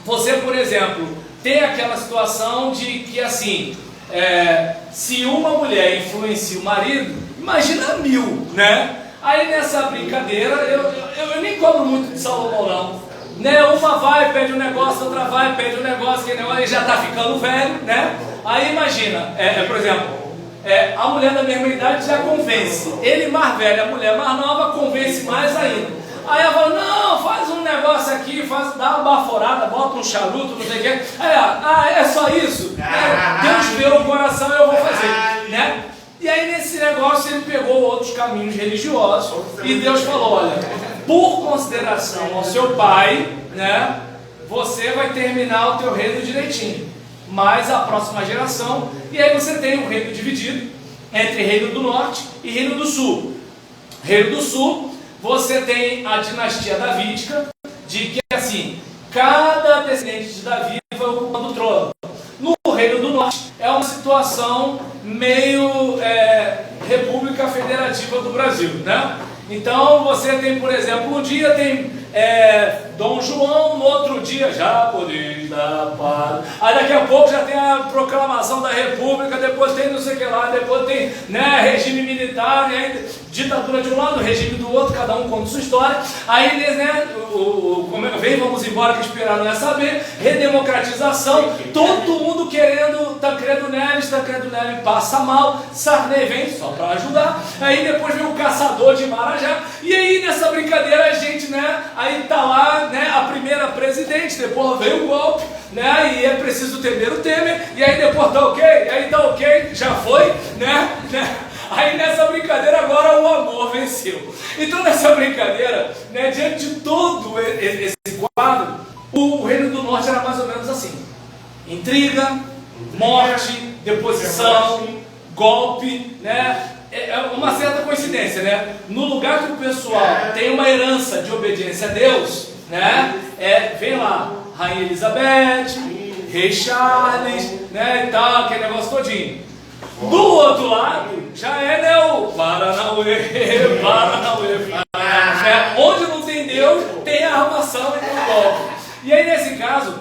você, por exemplo, tem aquela situação de que assim, se uma mulher influencia o marido, imagina 1000, né? Aí nessa brincadeira, eu nem cobro muito de Salomão não. Né? Uma vai, pede um negócio, outra vai, pede um negócio, que negócio, ele já está ficando velho, né? Aí imagina, por exemplo, a mulher da mesma idade já convence, ele mais velho, a mulher mais nova convence mais ainda. Aí ela fala, não, faz um negócio aqui, dá uma baforada, bota um charuto, não sei o que. Aí, é só isso? Deus vê o coração e eu vou fazer, né? E aí nesse negócio ele pegou outros caminhos religiosos e Deus falou, olha, por consideração ao seu pai, né, você vai terminar o teu reino direitinho, mas a próxima geração, e aí você tem um reino dividido entre Reino do Norte e Reino do Sul. Reino do Sul, você tem a dinastia davídica, de que assim, cada descendente de Davi vai ocupando o trono. No Reino do Norte é uma situação meio República Federativa do Brasil, né? Então você tem, por exemplo, um dia tem Dom João, no outro dia já podeis dar paz. Aí daqui a pouco já tem a proclamação da República, depois tem não sei o que lá, depois tem, né, regime militar, e aí, ditadura de um lado, regime do outro, cada um conta sua história. Aí, né, vem, vamos embora, que esperar não é saber, redemocratização, todo mundo querendo, Tancredo Neves passa mal, Sarney vem só para ajudar, aí depois vem o caçador de Marajá, e aí nessa brincadeira a gente, né, aí tá lá, né, a primeira presidente, depois veio o golpe, né, e é preciso temer o Temer, e aí depois tá ok, aí tá ok, já foi, né. Aí nessa brincadeira agora o amor venceu. Então nessa brincadeira, né, diante de todo esse quadro, o Reino do Norte era mais ou menos assim: intriga, morte, deposição, golpe, né? É uma certa coincidência, né? No lugar que o pessoal tem uma herança de obediência a Deus, né? Vem lá, Rainha Elizabeth, Rei Charles, né? E tal, aquele negócio todinho. Do outro lado, já né, o Paranauê, né? Onde não tem Deus, tem a armação e tem o golpe. E aí, nesse caso,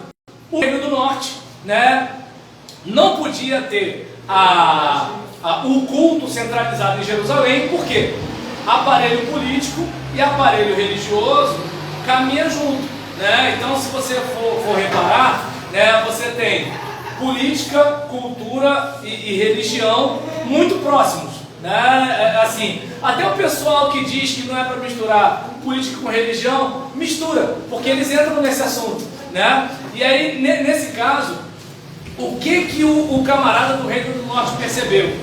o Reino do Norte, né, não podia ter o culto centralizado em Jerusalém, por quê? Aparelho político e aparelho religioso caminham junto, né? Então, se você for reparar, né, você tem política, cultura e religião muito próximos, né? Assim, até o pessoal que diz que não é para misturar política com religião, mistura, porque eles entram nesse assunto, né? E aí, nesse caso, o que o camarada do Reino do Norte percebeu?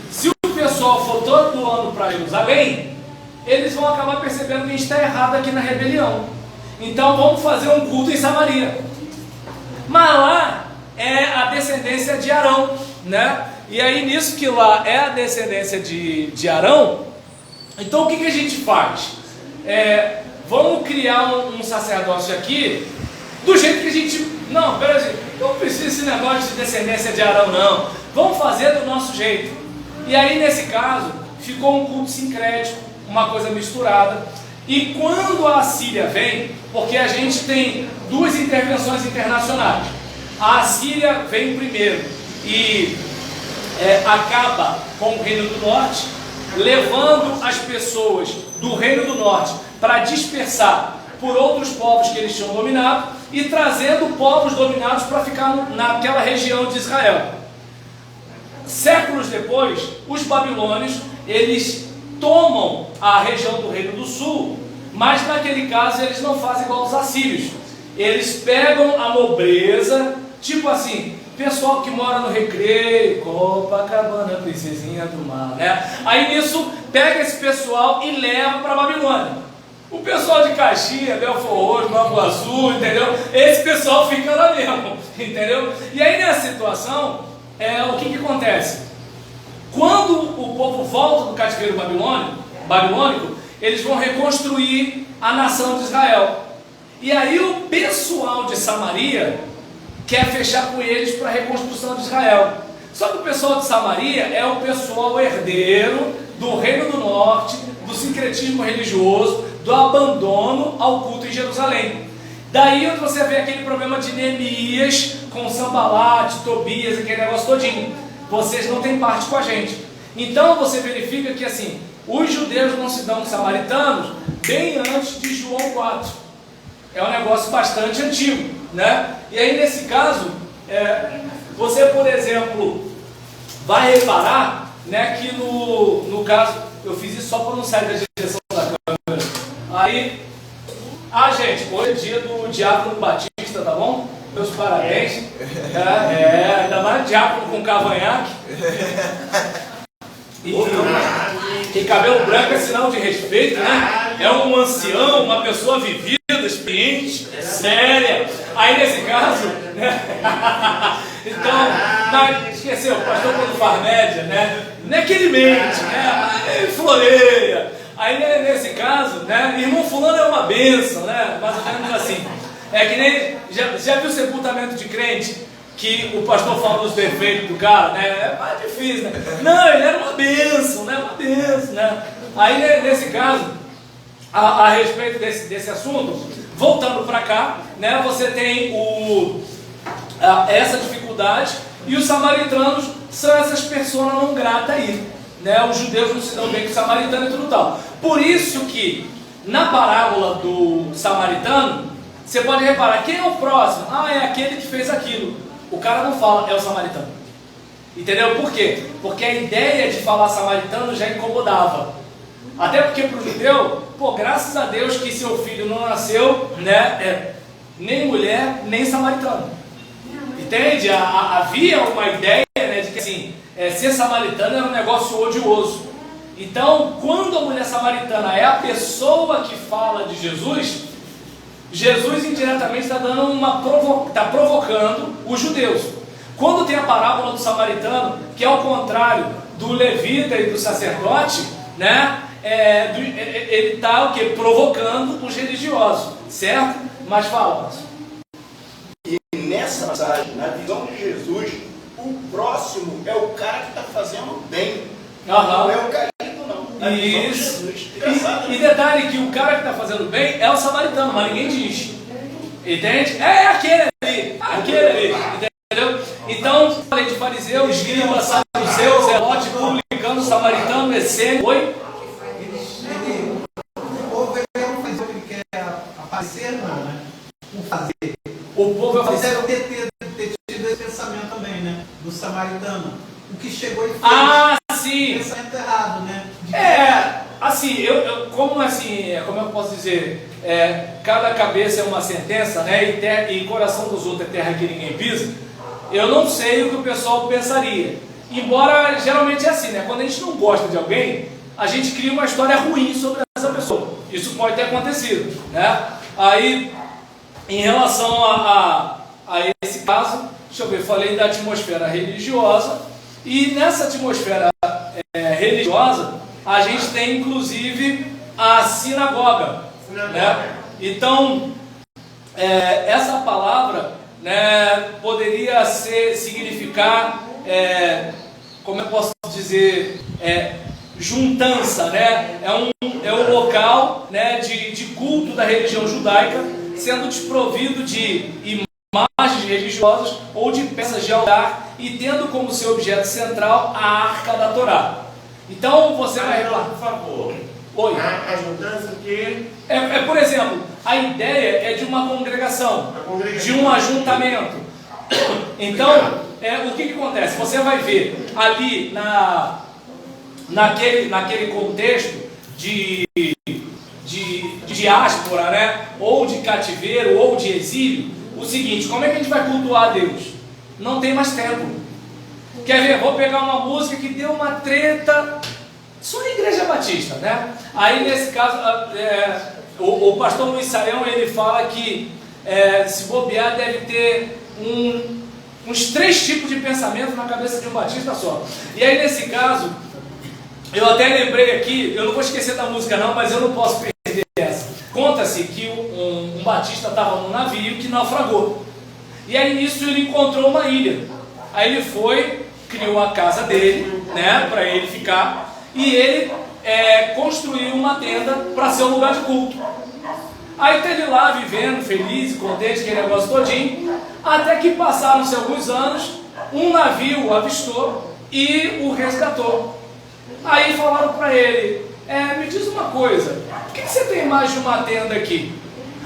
Se o pessoal for todo ano para Jerusalém, eles vão acabar percebendo que a gente está errado aqui na rebelião. Então vamos fazer um culto em Samaria. Mas lá é a descendência de Arão, né? E aí nisso que lá é a descendência de Arão, então o que a gente faz? Vamos criar um sacerdócio aqui do jeito que a gente... Não, peraí, não precisa desse negócio de descendência de Arão não, vamos fazer do nosso jeito. E aí nesse caso ficou um culto sincrético, uma coisa misturada. E quando a Assíria vem, porque a gente tem duas intervenções internacionais, a Assíria vem primeiro e acaba com o Reino do Norte, levando as pessoas do Reino do Norte para dispersar por outros povos que eles tinham dominado e trazendo povos dominados para ficar naquela região de Israel. Séculos depois, os babilônios, eles tomam a região do Reino do Sul, mas naquele caso eles não fazem igual os assírios. Eles pegam a nobreza, tipo assim, pessoal que mora no Recreio, Copacabana, princesinha do mar, né? Aí nisso, pega esse pessoal e leva para a Babilônia. O pessoal de Caxias, Belfort Roxo, Nova Azul, entendeu? Esse pessoal fica lá mesmo, entendeu? E aí nessa situação, o que acontece? Quando o povo volta do cativeiro babilônico, eles vão reconstruir a nação de Israel. E aí o pessoal de Samaria quer fechar com eles para a reconstrução de Israel. Só que o pessoal de Samaria é o pessoal herdeiro do Reino do Norte, do sincretismo religioso, do abandono ao culto em Jerusalém. Daí você vê aquele problema de Neemias com Sanbalate, Tobias, aquele negócio todinho. Vocês não têm parte com a gente. Então você verifica que assim, os judeus não se dão com os samaritanos bem antes de João 4. É um negócio bastante antigo, né? E aí nesse caso, você, por exemplo, vai reparar, né, que no caso, eu fiz isso só para não sair da direção da câmera. Aí, gente, hoje é dia do Diácono Batista, tá bom? Meus parabéns. Ainda mais diácono com cavanhaque. E cabelo branco é sinal de respeito, né? É um ancião, uma pessoa vivida, experiente, séria. Aí nesse caso, né? Então, esqueceu, o pastor quando faz média, né? Não é que ele mente, né? Ele floreia. Aí nesse caso, né? Irmão fulano é uma bênção, né? Mais ou menos assim. É que nem, já viu sepultamento de crente? Que o pastor fala dos defeitos do cara, né? É mais difícil, né? Não, ele era uma bênção, né? Uma bênção, né? Aí nesse caso, a respeito desse assunto, voltando para cá, né? Você tem essa dificuldade, e os samaritanos são essas pessoas não gratas aí, né? Os judeus não se dão bem com o samaritano e tudo tal. Por isso que na parábola do samaritano, você pode reparar, quem é o próximo? É aquele que fez aquilo. O cara não fala, é o samaritano. Entendeu? Por quê? Porque a ideia de falar samaritano já incomodava. Até porque para o judeu, graças a Deus que seu filho não nasceu, né, nem mulher, nem samaritano. Entende? Havia uma ideia, né, de que assim, ser samaritano era um negócio odioso. Então, quando a mulher samaritana é a pessoa que fala de Jesus, Jesus indiretamente está dando está provocando os judeus. Quando tem a parábola do samaritano, que é o contrário do levita e do sacerdote, né? Ele está o quê? Provocando os religiosos, certo? Mas fala, pastor. E nessa passagem, na visão de Jesus, o próximo é o cara que está fazendo bem. Não é o caído, não. Na visão de Jesus. E detalhe que o cara que está fazendo bem é o samaritano, mas ninguém diz. Entende? É aquele ali. Entendeu? Então, falei de fariseus, escribas, saduceus, zelote, publicano, samaritano, essênio. Oi? O povo não faz o que quer aparecer, não, né? Não fazer. O povo Eles devem ter tido esse pensamento também, né? Do samaritano. O que chegou e fez. Sim. Pensamento errado, né? Assim, como eu posso dizer, cada cabeça é uma sentença, né? E coração dos outros é terra que ninguém pisa. Eu não sei o que o pessoal pensaria. Embora geralmente é assim, né? Quando a gente não gosta de alguém, a gente cria uma história ruim sobre essa pessoa. Isso pode ter acontecido, né? Aí, em relação a esse caso, deixa eu ver, falei da atmosfera religiosa, e nessa atmosfera religiosa, a gente tem inclusive a sinagoga. Né? Então, essa palavra, né, poderia significar, como eu posso dizer, juntança, né? É um local, né, de culto da religião judaica, sendo desprovido de imagens religiosas ou de peças de altar e tendo como seu objeto central a Arca da Torá. Então você vai reparar, por favor. Oi. A juntança que por exemplo, a ideia é de uma congregação, de um ajuntamento. Então, o que acontece? Você vai ver ali naquele contexto de diáspora, né? Ou de cativeiro, ou de exílio, o seguinte: como é que a gente vai cultuar a Deus? Não tem mais tempo. Quer ver? Vou pegar uma música que deu uma treta só na Igreja Batista, né? Aí nesse caso, o pastor Luiz Saião, ele fala que se bobear deve ter uns 3 tipos de pensamento na cabeça de um batista só. E aí nesse caso, eu até lembrei aqui, eu não vou esquecer da música não, mas eu não posso perder essa. Conta-se que um batista estava num navio que naufragou. E aí nisso ele encontrou uma ilha. Aí ele foi, criou a casa dele, né, para ele ficar, e ele construiu uma tenda para ser um lugar de culto. Aí está ele lá vivendo, feliz e contente, aquele negócio todinho, até que passaram-se alguns anos, um navio o avistou e o resgatou. Aí falaram para ele, me diz uma coisa, por que você tem mais de uma tenda aqui?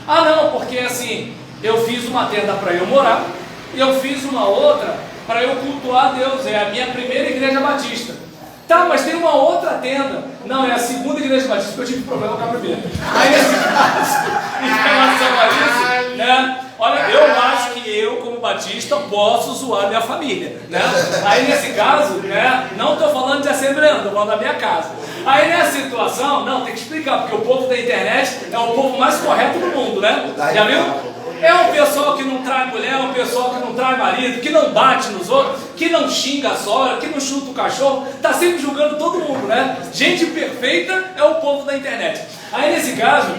Ah não, porque assim, eu fiz uma tenda para eu morar, e eu fiz uma outra para eu cultuar a Deus, é a minha primeira igreja batista. Tá, mas tem uma outra tenda. Não, é a segunda igreja batista, porque eu tive problema com a primeira. Aí nesse caso, em relação a isso, né? Olha, eu acho que eu, como batista, posso zoar minha família, né? Aí nesse caso, né? Não estou falando de assembleando, estou falando da minha casa. Aí nessa situação, não, tem que explicar, porque o povo da internet é o povo mais correto do mundo, né? Já viu? É um pessoal que não trai mulher, é um pessoal que não trai marido, que não bate nos outros, que não xinga a sogra, que não chuta o cachorro, tá sempre julgando todo mundo, né? Gente perfeita é o povo da internet. Aí nesse caso,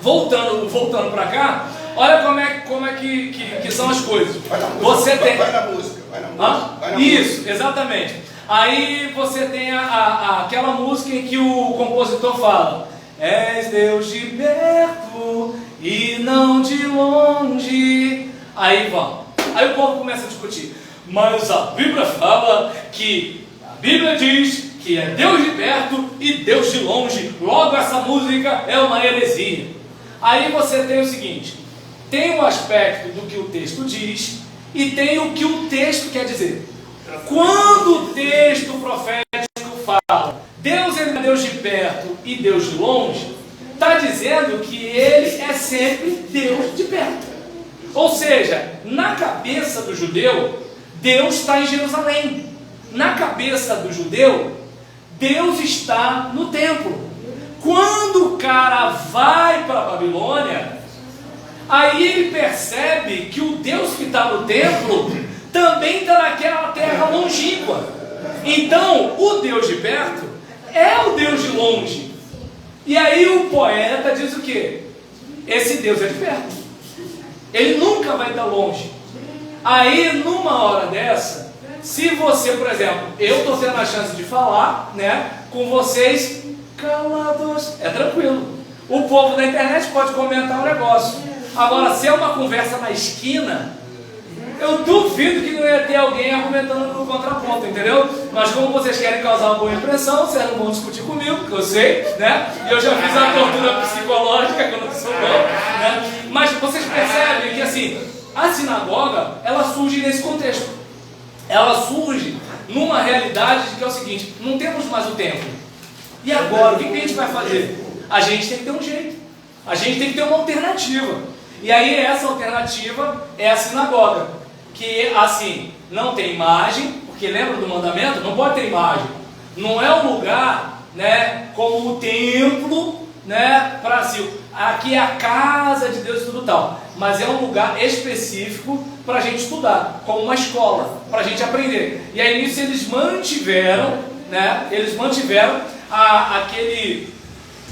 voltando para cá, olha como é que são as coisas. Você tem... Vai na música, vai na música. Isso, exatamente. Aí você tem aquela música em que o compositor fala: és Deus de perto e não de longe. Aí vamos. Aí o povo começa a discutir. Mas a Bíblia fala que a Bíblia diz que é Deus de perto e Deus de longe. Logo essa música é uma heresia. Aí você tem o seguinte: tem o aspecto do que o texto diz e tem o que o texto quer dizer. Quando o texto profético fala Deus é Deus de perto e Deus de longe, está dizendo que Ele é sempre Deus de perto. Ou seja, na cabeça do judeu, Deus está em Jerusalém. Na cabeça do judeu, Deus está no templo. Quando o cara vai para a Babilônia, aí ele percebe que o Deus que está no templo também está naquela terra longínqua. Então, o Deus de perto é o Deus de longe. E aí o poeta diz o quê? Esse Deus é de perto. Ele nunca vai estar longe. Aí, numa hora dessa, se você, por exemplo, eu estou tendo a chance de falar, né, com vocês calados, é tranquilo. O povo da internet pode comentar o negócio. Agora, se é uma conversa na esquina, eu duvido que não ia ter alguém argumentando no contraponto, entendeu? Mas como vocês querem causar uma boa impressão, vocês não vão discutir comigo, porque eu sei, né? E eu já fiz a tortura psicológica, que eu não sou bom, né? Mas vocês percebem que, assim, a sinagoga, ela surge nesse contexto. Ela surge numa realidade de que é o seguinte: não temos mais o templo. E agora, o que a gente vai fazer? A gente tem que ter um jeito. A gente tem que ter uma alternativa. E aí essa alternativa é a sinagoga. Que assim, não tem imagem, porque lembra do mandamento? Não pode ter imagem. Não é um lugar, né, como o templo, né, para assim, aqui é a casa de Deus e tudo tal. Mas é um lugar específico para a gente estudar, como uma escola, para a gente aprender. E aí nisso eles mantiveram, né,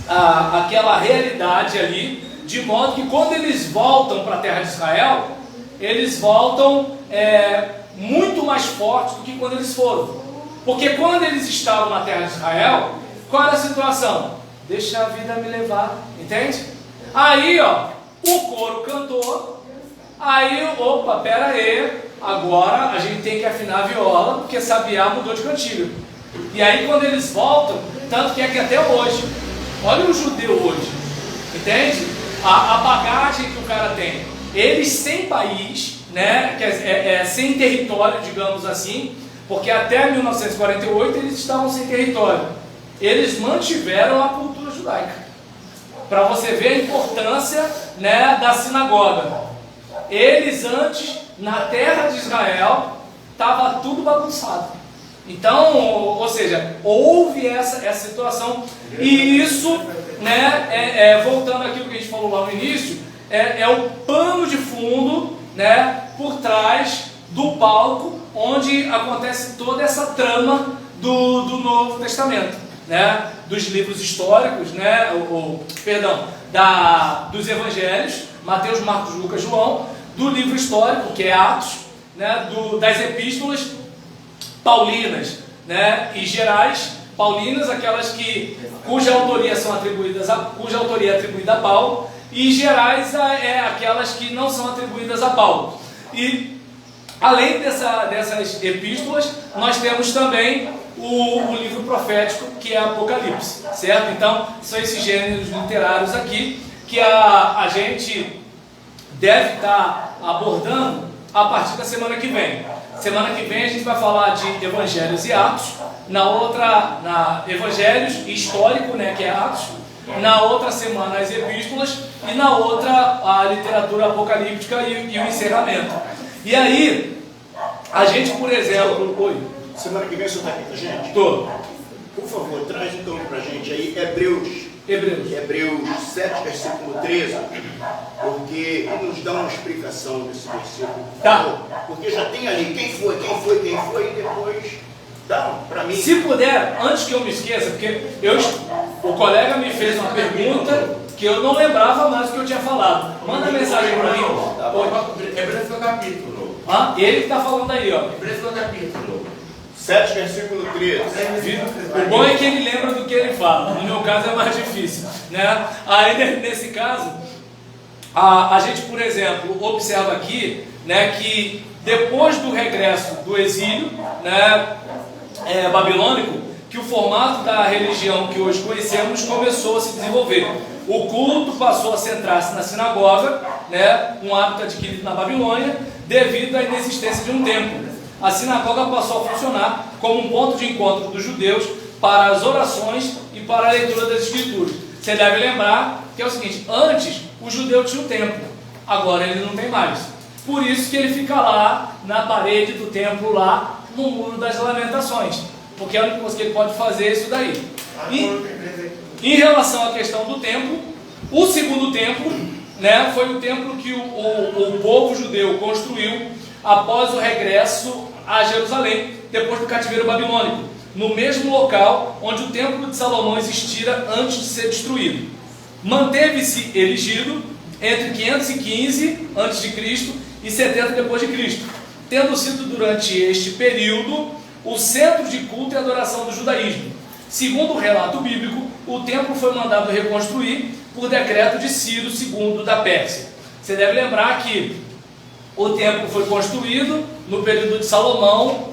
aquela realidade ali, de modo que quando eles voltam para a terra de Israel, eles voltam muito mais fortes do que quando eles foram. Porque quando eles estavam na terra de Israel, qual era a situação? Deixa a vida me levar, entende? Aí, ó, o coro cantou, aí, opa, pera aí, agora a gente tem que afinar a viola, porque sabiá mudou de cantiga. E aí quando eles voltam, tanto que é que até hoje, olha o judeu hoje, entende? A bagagem que o cara tem. Eles sem país, né, sem território, digamos assim, porque até 1948 eles estavam sem território. Eles mantiveram a cultura judaica. Para você ver a importância, né, da sinagoga. Eles antes, na terra de Israel, estava tudo bagunçado. Então, ou seja, houve essa situação. E isso, né, voltando àquilo que a gente falou lá no início, é o pano de fundo, né, por trás do palco onde acontece toda essa trama do Novo Testamento, né, dos livros históricos, né, dos evangelhos, Mateus, Marcos, Lucas, João, do livro histórico, que é Atos, né, das epístolas paulinas, né, e gerais. Paulinas, aquelas cuja autoria é atribuída a Paulo, e gerais aquelas que não são atribuídas a Paulo. E além dessas epístolas, nós temos também o livro profético, que é Apocalipse, certo? Então, são esses gêneros literários aqui que a gente deve estar abordando a partir da semana que vem. Semana que vem a gente vai falar de Evangelhos e Atos, na Evangelhos histórico, né, que é Atos, na outra semana as epístolas e na outra a literatura apocalíptica e o encerramento. E aí, a gente, por exemplo... Oi? Semana que vem você está aqui com a gente? Estou. Por favor, traz então para a gente aí Hebreus 7, versículo 13, porque ele nos dá uma explicação desse versículo. Tá. Porque já tem ali quem foi, e depois dá para mim. Se puder, antes que eu me esqueça, porque o colega me fez uma pergunta que eu não lembrava mais do que eu tinha falado. Manda mensagem para mim. Hebreus no capítulo. Ele que está falando aí, ó. Hebreus no capítulo 7, versículo 13. O bom é que ele lembra do que ele fala. No meu caso é mais difícil, né? Aí nesse caso, a gente, por exemplo, observa aqui, né, que depois do regresso do exílio, né, babilônico, que o formato da religião que hoje conhecemos começou a se desenvolver. O culto passou a centrar-se na sinagoga, né, um hábito adquirido na Babilônia, devido à inexistência de um templo. A sinagoga passou a funcionar como um ponto de encontro dos judeus para as orações e para a leitura das escrituras. Você deve lembrar que é o seguinte: antes o judeu tinha um templo, agora ele não tem mais. Por isso que ele fica lá na parede do templo, lá no Muro das Lamentações, porque a única coisa que ele pode fazer é isso daí. E em relação à questão do templo, o segundo templo, né, foi o templo que o povo judeu construiu após o regresso a Jerusalém, depois do cativeiro babilônico, no mesmo local onde o templo de Salomão existira antes de ser destruído. Manteve-se erigido entre 515 a.C. e 70 d.C., tendo sido durante este período o centro de culto e adoração do judaísmo. Segundo o relato bíblico, o templo foi mandado reconstruir por decreto de Ciro II da Pérsia. Você deve lembrar que o templo foi construído no período de Salomão,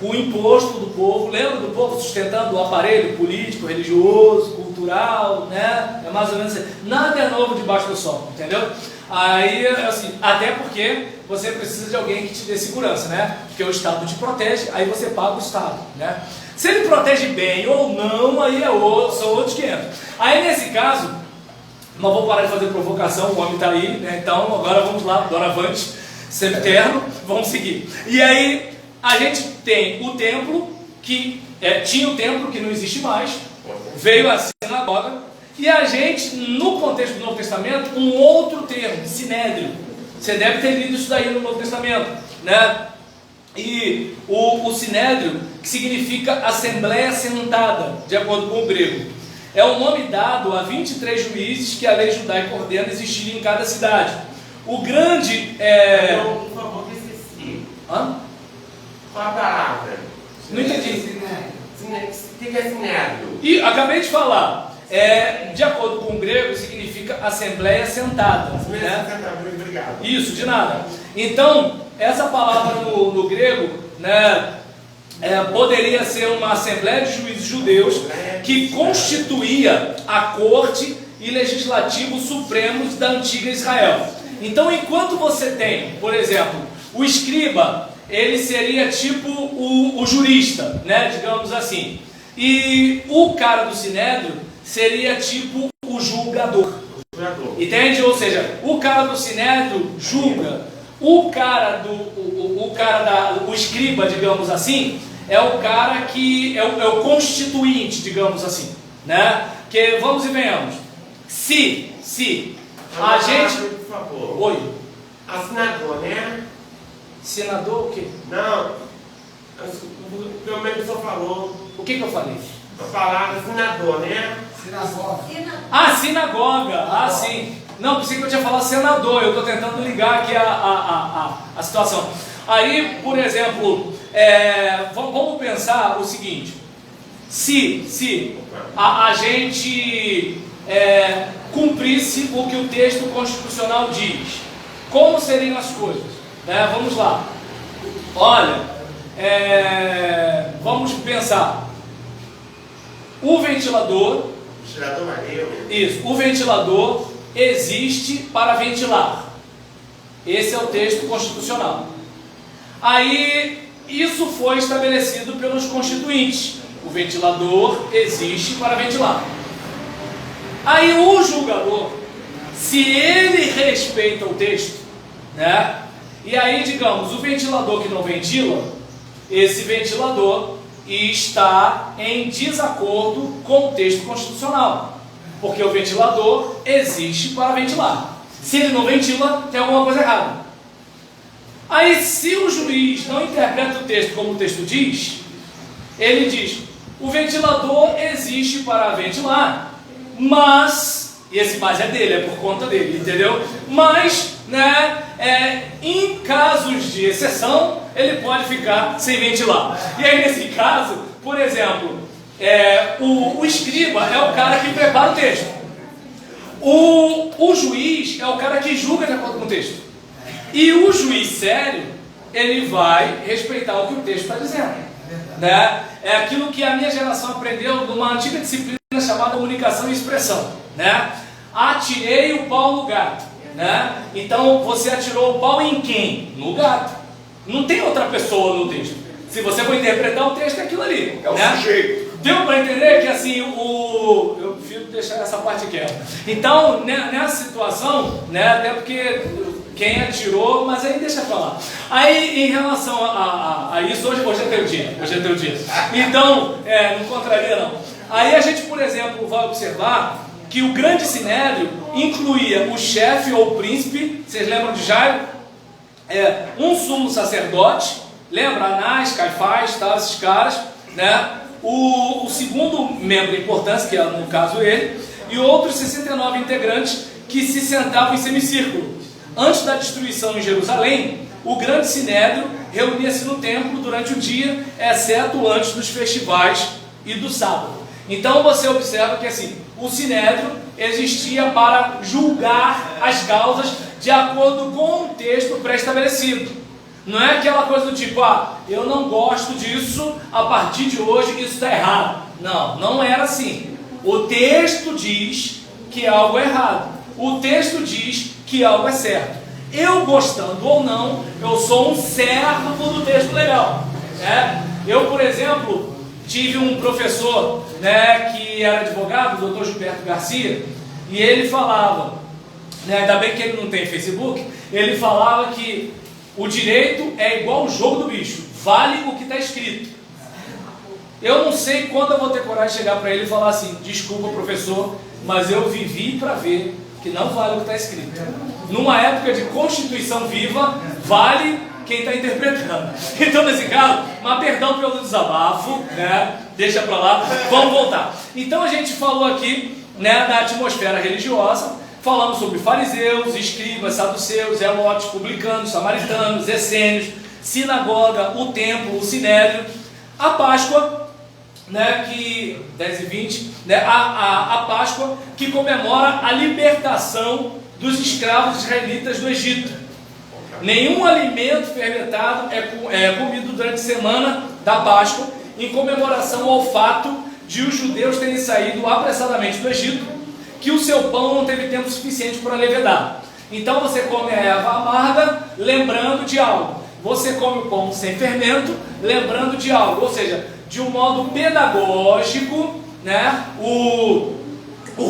com o imposto do povo. Lembra do povo sustentando o aparelho político, religioso, cultural, né? É mais ou menos assim. Nada é novo debaixo do sol, entendeu? Aí, assim, até porque você precisa de alguém que te dê segurança, né? Porque o Estado te protege, aí você paga o Estado, né? Se ele protege bem ou não, aí são outros 500. Aí, nesse caso, não vou parar de fazer provocação, o homem está aí, né? Então, agora vamos lá, doravante, sempre terno, vamos seguir. E aí, a gente tem o templo, que tinha o templo que não existe mais, veio a sinagoga, e a gente, no contexto do Novo Testamento, um outro termo, sinédrio. Você deve ter lido isso daí no Novo Testamento, né? E o sinédrio, que significa Assembleia Sentada, de acordo com o grego, é o nome dado a 23 juízes que a lei judaica ordena existirem em cada cidade. O grande... Por favor, que esqueci. Hã? Qual a palavra? Não entendi. O que é sinédrio? E acabei de falar. De acordo com o grego, significa Assembleia Sentada. Né? Obrigado. Isso, de nada. Então, essa palavra no grego, né, poderia ser uma assembleia de juízes judeus que constituía a corte e legislativo supremos da antiga Israel. Então, enquanto você tem, por exemplo, o escriba, ele seria tipo o jurista, né, digamos assim. E o cara do sinédrio seria tipo o julgador. Entende? Ou seja, o cara do sinédrio julga. O escriba, digamos assim, é o cara que é o constituinte, digamos assim, né? Que vamos e venhamos. Se a gente... Por favor. Oi. Assinador, né? Senador o quê? Não. Pelo menos o senhor falou. O que eu falei? A palavra assinador, né? Sinagoga. Ah, sinagoga. Ah, sim. Não, pensei que eu tinha falado senador, eu estou tentando ligar aqui a situação. Aí, por exemplo, vamos pensar o seguinte: se a gente cumprisse o que o texto constitucional diz, como seriam as coisas? Né? Vamos lá. Olha, vamos pensar. O ventilador. Isso, o ventilador existe para ventilar. Esse é o texto constitucional. Aí, isso foi estabelecido pelos constituintes. O ventilador existe para ventilar. Aí o julgador, se ele respeita o texto, né? E aí, digamos, o ventilador que não ventila, esse ventilador está em desacordo com o texto constitucional, porque o ventilador existe para ventilar. Se ele não ventila, tem alguma coisa errada. Aí, se o juiz não interpreta o texto como o texto diz, ele diz: o ventilador existe para ventilar, mas, e esse mais é dele, é por conta dele, entendeu? Mas, né, em casos de exceção, ele pode ficar sem ventilar. E aí, nesse caso, por exemplo, o escriba é o cara que prepara o texto. O juiz é o cara que julga de acordo com o texto. E o juiz sério, ele vai respeitar o que o texto está dizendo. Né? É aquilo que a minha geração aprendeu numa antiga disciplina chamada comunicação e expressão. Né? Atirei o pau no gato. Né? Então, você atirou o pau em quem? No gato. Não tem outra pessoa no texto. Se você for interpretar o texto, é aquilo ali. É o sujeito. Deu para entender que assim, eu prefiro deixar essa parte quieta. Então, nessa situação, né, até porque quem atirou, mas aí deixa pra lá. Aí, em relação a isso, hoje é teu dia. Hoje é teu dia. Então, não contraria não. Aí a gente, por exemplo, vai observar que o grande sinédrio incluía o chefe ou príncipe, vocês lembram de Jairo? Um sumo sacerdote, lembra? Anás, Caifás, esses caras, né? O segundo membro de importância, que é no caso ele, e outros 69 integrantes que se sentavam em semicírculo. Antes da destruição em Jerusalém, o grande sinédrio reunia-se no templo durante o dia, exceto antes dos festivais e do sábado. Então você observa que assim, o sinédrio existia para julgar as causas de acordo com o texto pré-estabelecido. Não é aquela coisa do tipo, eu não gosto disso, a partir de hoje isso está errado. Não, não era assim. O texto diz que algo é errado. O texto diz que algo é certo. Eu gostando ou não, eu sou um servo do texto legal. Né? Eu, por exemplo, tive um professor, né, que era advogado, o Dr. Gilberto Garcia, e ele falava, né, ainda bem que ele não tem Facebook, ele falava que o direito é igual o jogo do bicho, vale o que está escrito. Eu não sei quando eu vou ter coragem de chegar para ele e falar assim: desculpa, professor, mas eu vivi para ver que não vale o que está escrito. Numa época de Constituição viva, vale quem está interpretando. Então, nesse caso, mas perdão pelo desabafo, né? Deixa para lá, vamos voltar. Então, a gente falou aqui, né, da atmosfera religiosa. Falamos sobre fariseus, escribas, saduceus, zelotes, publicanos, samaritanos, essênios, sinagoga, o templo, o sinédrio, a Páscoa, né, que 10 e 20, né, a Páscoa que comemora a libertação dos escravos israelitas do Egito. Nenhum alimento fermentado é comido durante a semana da Páscoa, em comemoração ao fato de os judeus terem saído apressadamente do Egito, que o seu pão não teve tempo suficiente para levedar. Então você come a erva amarga, lembrando de algo. Você come o pão sem fermento, lembrando de algo. Ou seja, de um modo pedagógico, né, o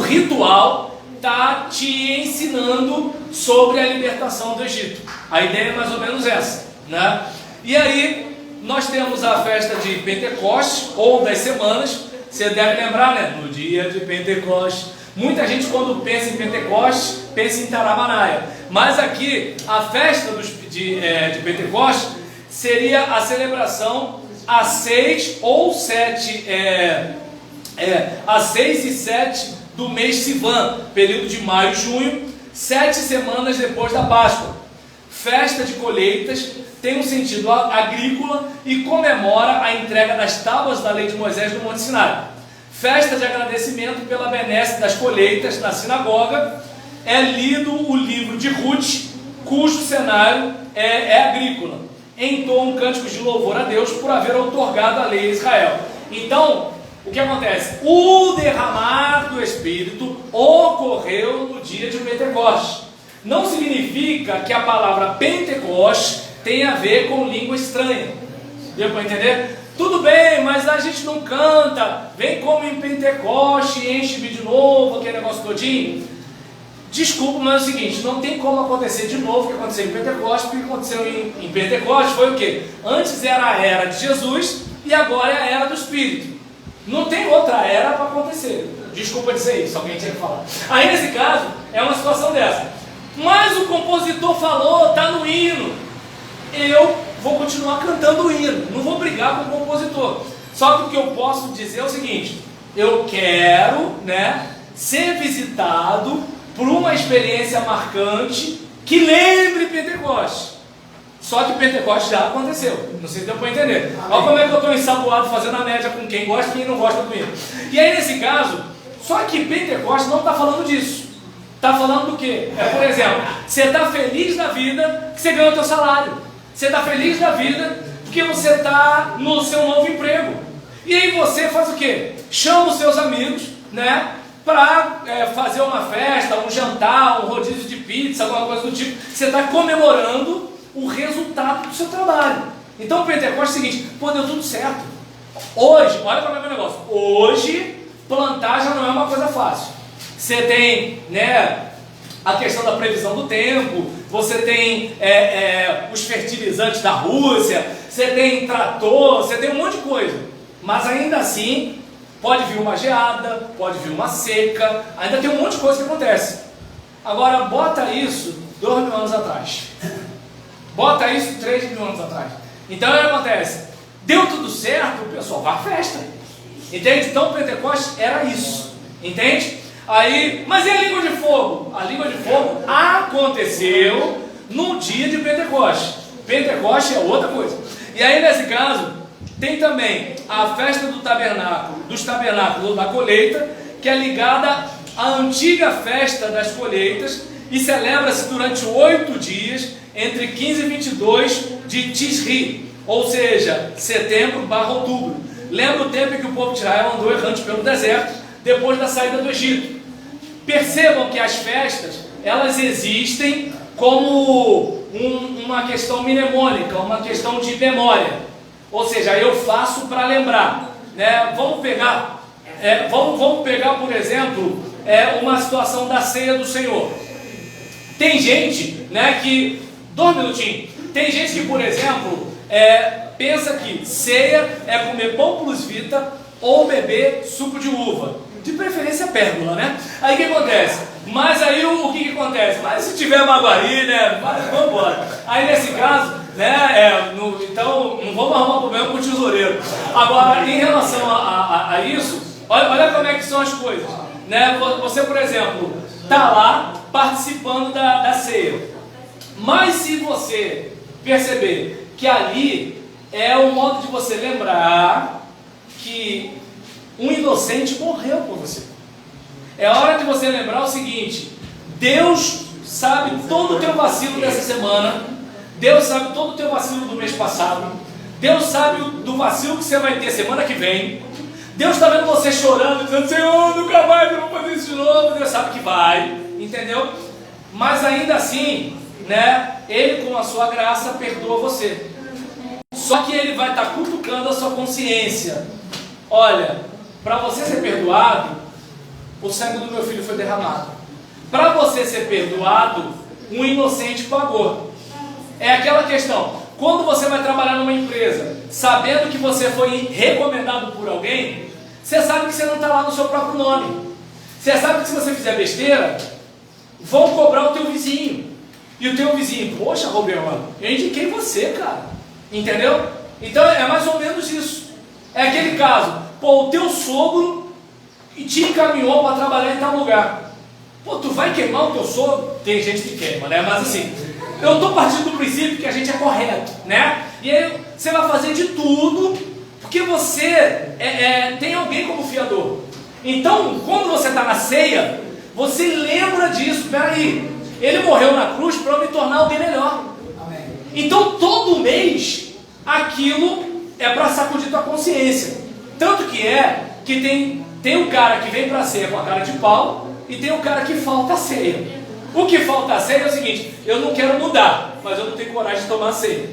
ritual está te ensinando sobre a libertação do Egito. A ideia é mais ou menos essa, né? E aí, nós temos a festa de Pentecostes, ou das semanas. Você deve lembrar, né? No dia de Pentecostes. Muita gente, quando pensa em Pentecostes, pensa em Taramanaia. Mas aqui, a festa de Pentecostes seria a celebração a 6 ou 7, a 6 e 7 do mês Sivan, período de maio e junho, 7 semanas depois da Páscoa. Festa de colheitas tem um sentido agrícola e comemora a entrega das tábuas da lei de Moisés no Monte Sinai. Festa de agradecimento pela benesse das colheitas na sinagoga. É lido o livro de Ruth, cujo cenário é agrícola. Entoam cânticos de louvor a Deus por haver outorgado a lei a Israel. Então, o que acontece? O derramar do Espírito ocorreu no dia de Pentecostes. Não significa que a palavra Pentecostes tenha a ver com língua estranha. Deu para entender? Tudo bem, mas a gente não canta, vem como em Pentecostes, enche de novo, aquele negócio todinho. Desculpa, mas é o seguinte, não tem como acontecer de novo o que aconteceu em Pentecostes, porque o que aconteceu em Pentecostes foi o quê? Antes era a era de Jesus e agora é a era do Espírito. Não tem outra era para acontecer. Desculpa dizer isso, alguém tinha que falar. Aí nesse caso, é uma situação dessa. Mas o compositor falou, está no hino. Eu vou continuar cantando o hino, não vou brigar com o compositor. Só que o que eu posso dizer é o seguinte: eu quero, ser visitado por uma experiência marcante que lembre Pentecostes. Só que Pentecostes já aconteceu. Não sei se deu para entender. Olha como é que eu estou ensaboado fazendo a média com quem gosta e quem não gosta do hino. E aí nesse caso, só que Pentecostes não está falando disso. Está falando do quê? Por exemplo, você está feliz da vida que você ganhou o seu salário. Você está feliz da vida porque você está no seu novo emprego. E aí você faz o quê? Chama os seus amigos, para fazer uma festa, um jantar, um rodízio de pizza, alguma coisa do tipo. Você está comemorando o resultado do seu trabalho. Então o Pentecostes é o seguinte: pô, deu tudo certo. Hoje, olha como é o negócio. Hoje, plantar já não é uma coisa fácil. Você tem, a questão da previsão do tempo, você tem os fertilizantes da Rússia, você tem trator, você tem um monte de coisa. Mas ainda assim, pode vir uma geada, pode vir uma seca, ainda tem um monte de coisa que acontece. Agora, bota isso 2 mil anos atrás. Bota isso 3 mil anos atrás. Então, o que acontece? Deu tudo certo, o pessoal vai à festa. Entende? Então, o Pentecostes era isso. Entende? Aí, mas e a língua de fogo? A língua de fogo aconteceu no dia de Pentecostes. Pentecostes é outra coisa. E aí, nesse caso, tem também a festa do tabernáculo, dos tabernáculos da colheita, que é ligada à antiga festa das colheitas e celebra-se durante 8 dias, entre 15 e 22 de Tisri, ou seja, setembro/outubro. Lembra o tempo em que o povo de Israel andou errante pelo deserto, depois da saída do Egito. Percebam que as festas, elas existem como uma questão mnemônica, uma questão de memória. Ou seja, eu faço para lembrar. Vamos pegar, por exemplo, uma situação da ceia do Senhor. Tem gente, que... 2 minutinhos. Tem gente que, por exemplo, pensa que ceia é comer pão plus vita ou beber suco de uva. De preferência pérgola, Aí o que acontece? Mas aí o que acontece? Mas se tiver maguari, vamos embora. Aí nesse caso, então não vamos arrumar problema com o tesoureiro. Agora, em relação a isso, olha como é que são as coisas. Você, por exemplo, está lá participando da ceia. Mas se você perceber que ali é um modo de você lembrar que um inocente morreu por você. É hora de você lembrar o seguinte: Deus sabe todo o teu vacilo dessa semana, Deus sabe todo o teu vacilo do mês passado, Deus sabe do vacilo que você vai ter semana que vem. Deus está vendo você chorando, dizendo: Senhor, nunca mais eu vou fazer isso de novo. Deus sabe que vai, entendeu? Mas ainda assim, Ele com a sua graça perdoa você. Só que Ele vai estar cutucando a sua consciência. Olha, para você ser perdoado, o sangue do meu filho foi derramado. Para você ser perdoado, um inocente pagou. É aquela questão: quando você vai trabalhar numa empresa, sabendo que você foi recomendado por alguém, você sabe que você não está lá no seu próprio nome. Você sabe que se você fizer besteira, vão cobrar o teu vizinho. E o teu vizinho: poxa, Roberto, eu indiquei você, cara. Entendeu? Então é mais ou menos isso. É aquele caso: o teu sogro te encaminhou para trabalhar em tal lugar. Pô, tu vai queimar o teu sogro? Tem gente que queima, né? Mas assim, eu estou partindo do princípio que a gente é correto, né? E aí você vai fazer de tudo, porque você tem alguém como fiador. Então, quando você está na ceia, você lembra disso. Peraí, ele morreu na cruz para eu me tornar alguém melhor. Amém. Então, todo mês, aquilo é para sacudir tua consciência. Tanto que tem o cara que vem para a ceia com a cara de pau e tem o cara que falta a ceia. O que falta a ceia é o seguinte: eu não quero mudar, mas eu não tenho coragem de tomar a ceia.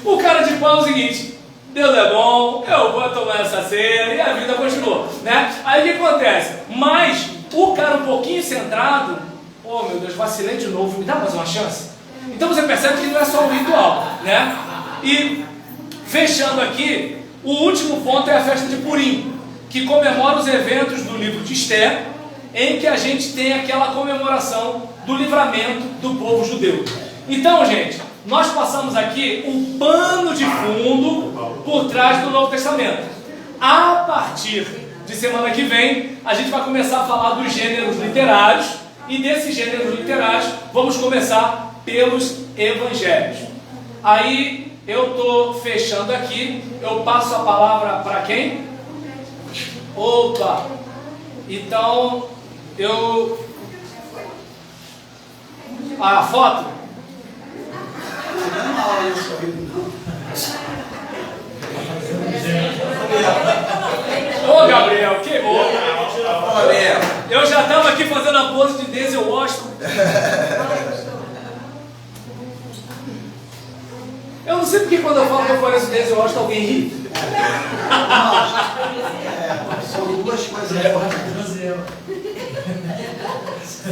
O cara de pau é o seguinte: Deus é bom, eu vou tomar essa ceia e a vida continua, né? Aí o que acontece? Mas o cara um pouquinho centrado, oh meu Deus, vacilei de novo, me dá mais uma chance? Então você percebe que não é só um ritual, né? E fechando aqui, o último ponto é a festa de Purim, que comemora os eventos do livro de Esther, em que a gente tem aquela comemoração do livramento do povo judeu. Então, gente, nós passamos aqui um pano de fundo por trás do Novo Testamento. A partir de semana que vem, a gente vai começar a falar dos gêneros literários, e desses gêneros literários, vamos começar pelos evangelhos. Aí, eu estou fechando aqui, eu passo a palavra para quem? Opa! Então, a foto? Ô Gabriel, queimou. Eu já estava aqui fazendo a pose de Denzel Washington. Eu não sei porque quando eu falo que eu pareço Denzel Washington, alguém ri. São duas coisas importantes.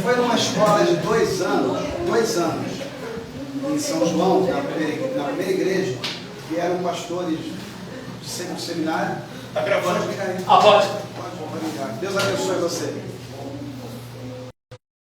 Foi numa escola de 2 anos, em São João, na primeira igreja, que eram pastores de seminário. Está gravando? Ah, pode. Pode. Deus abençoe você.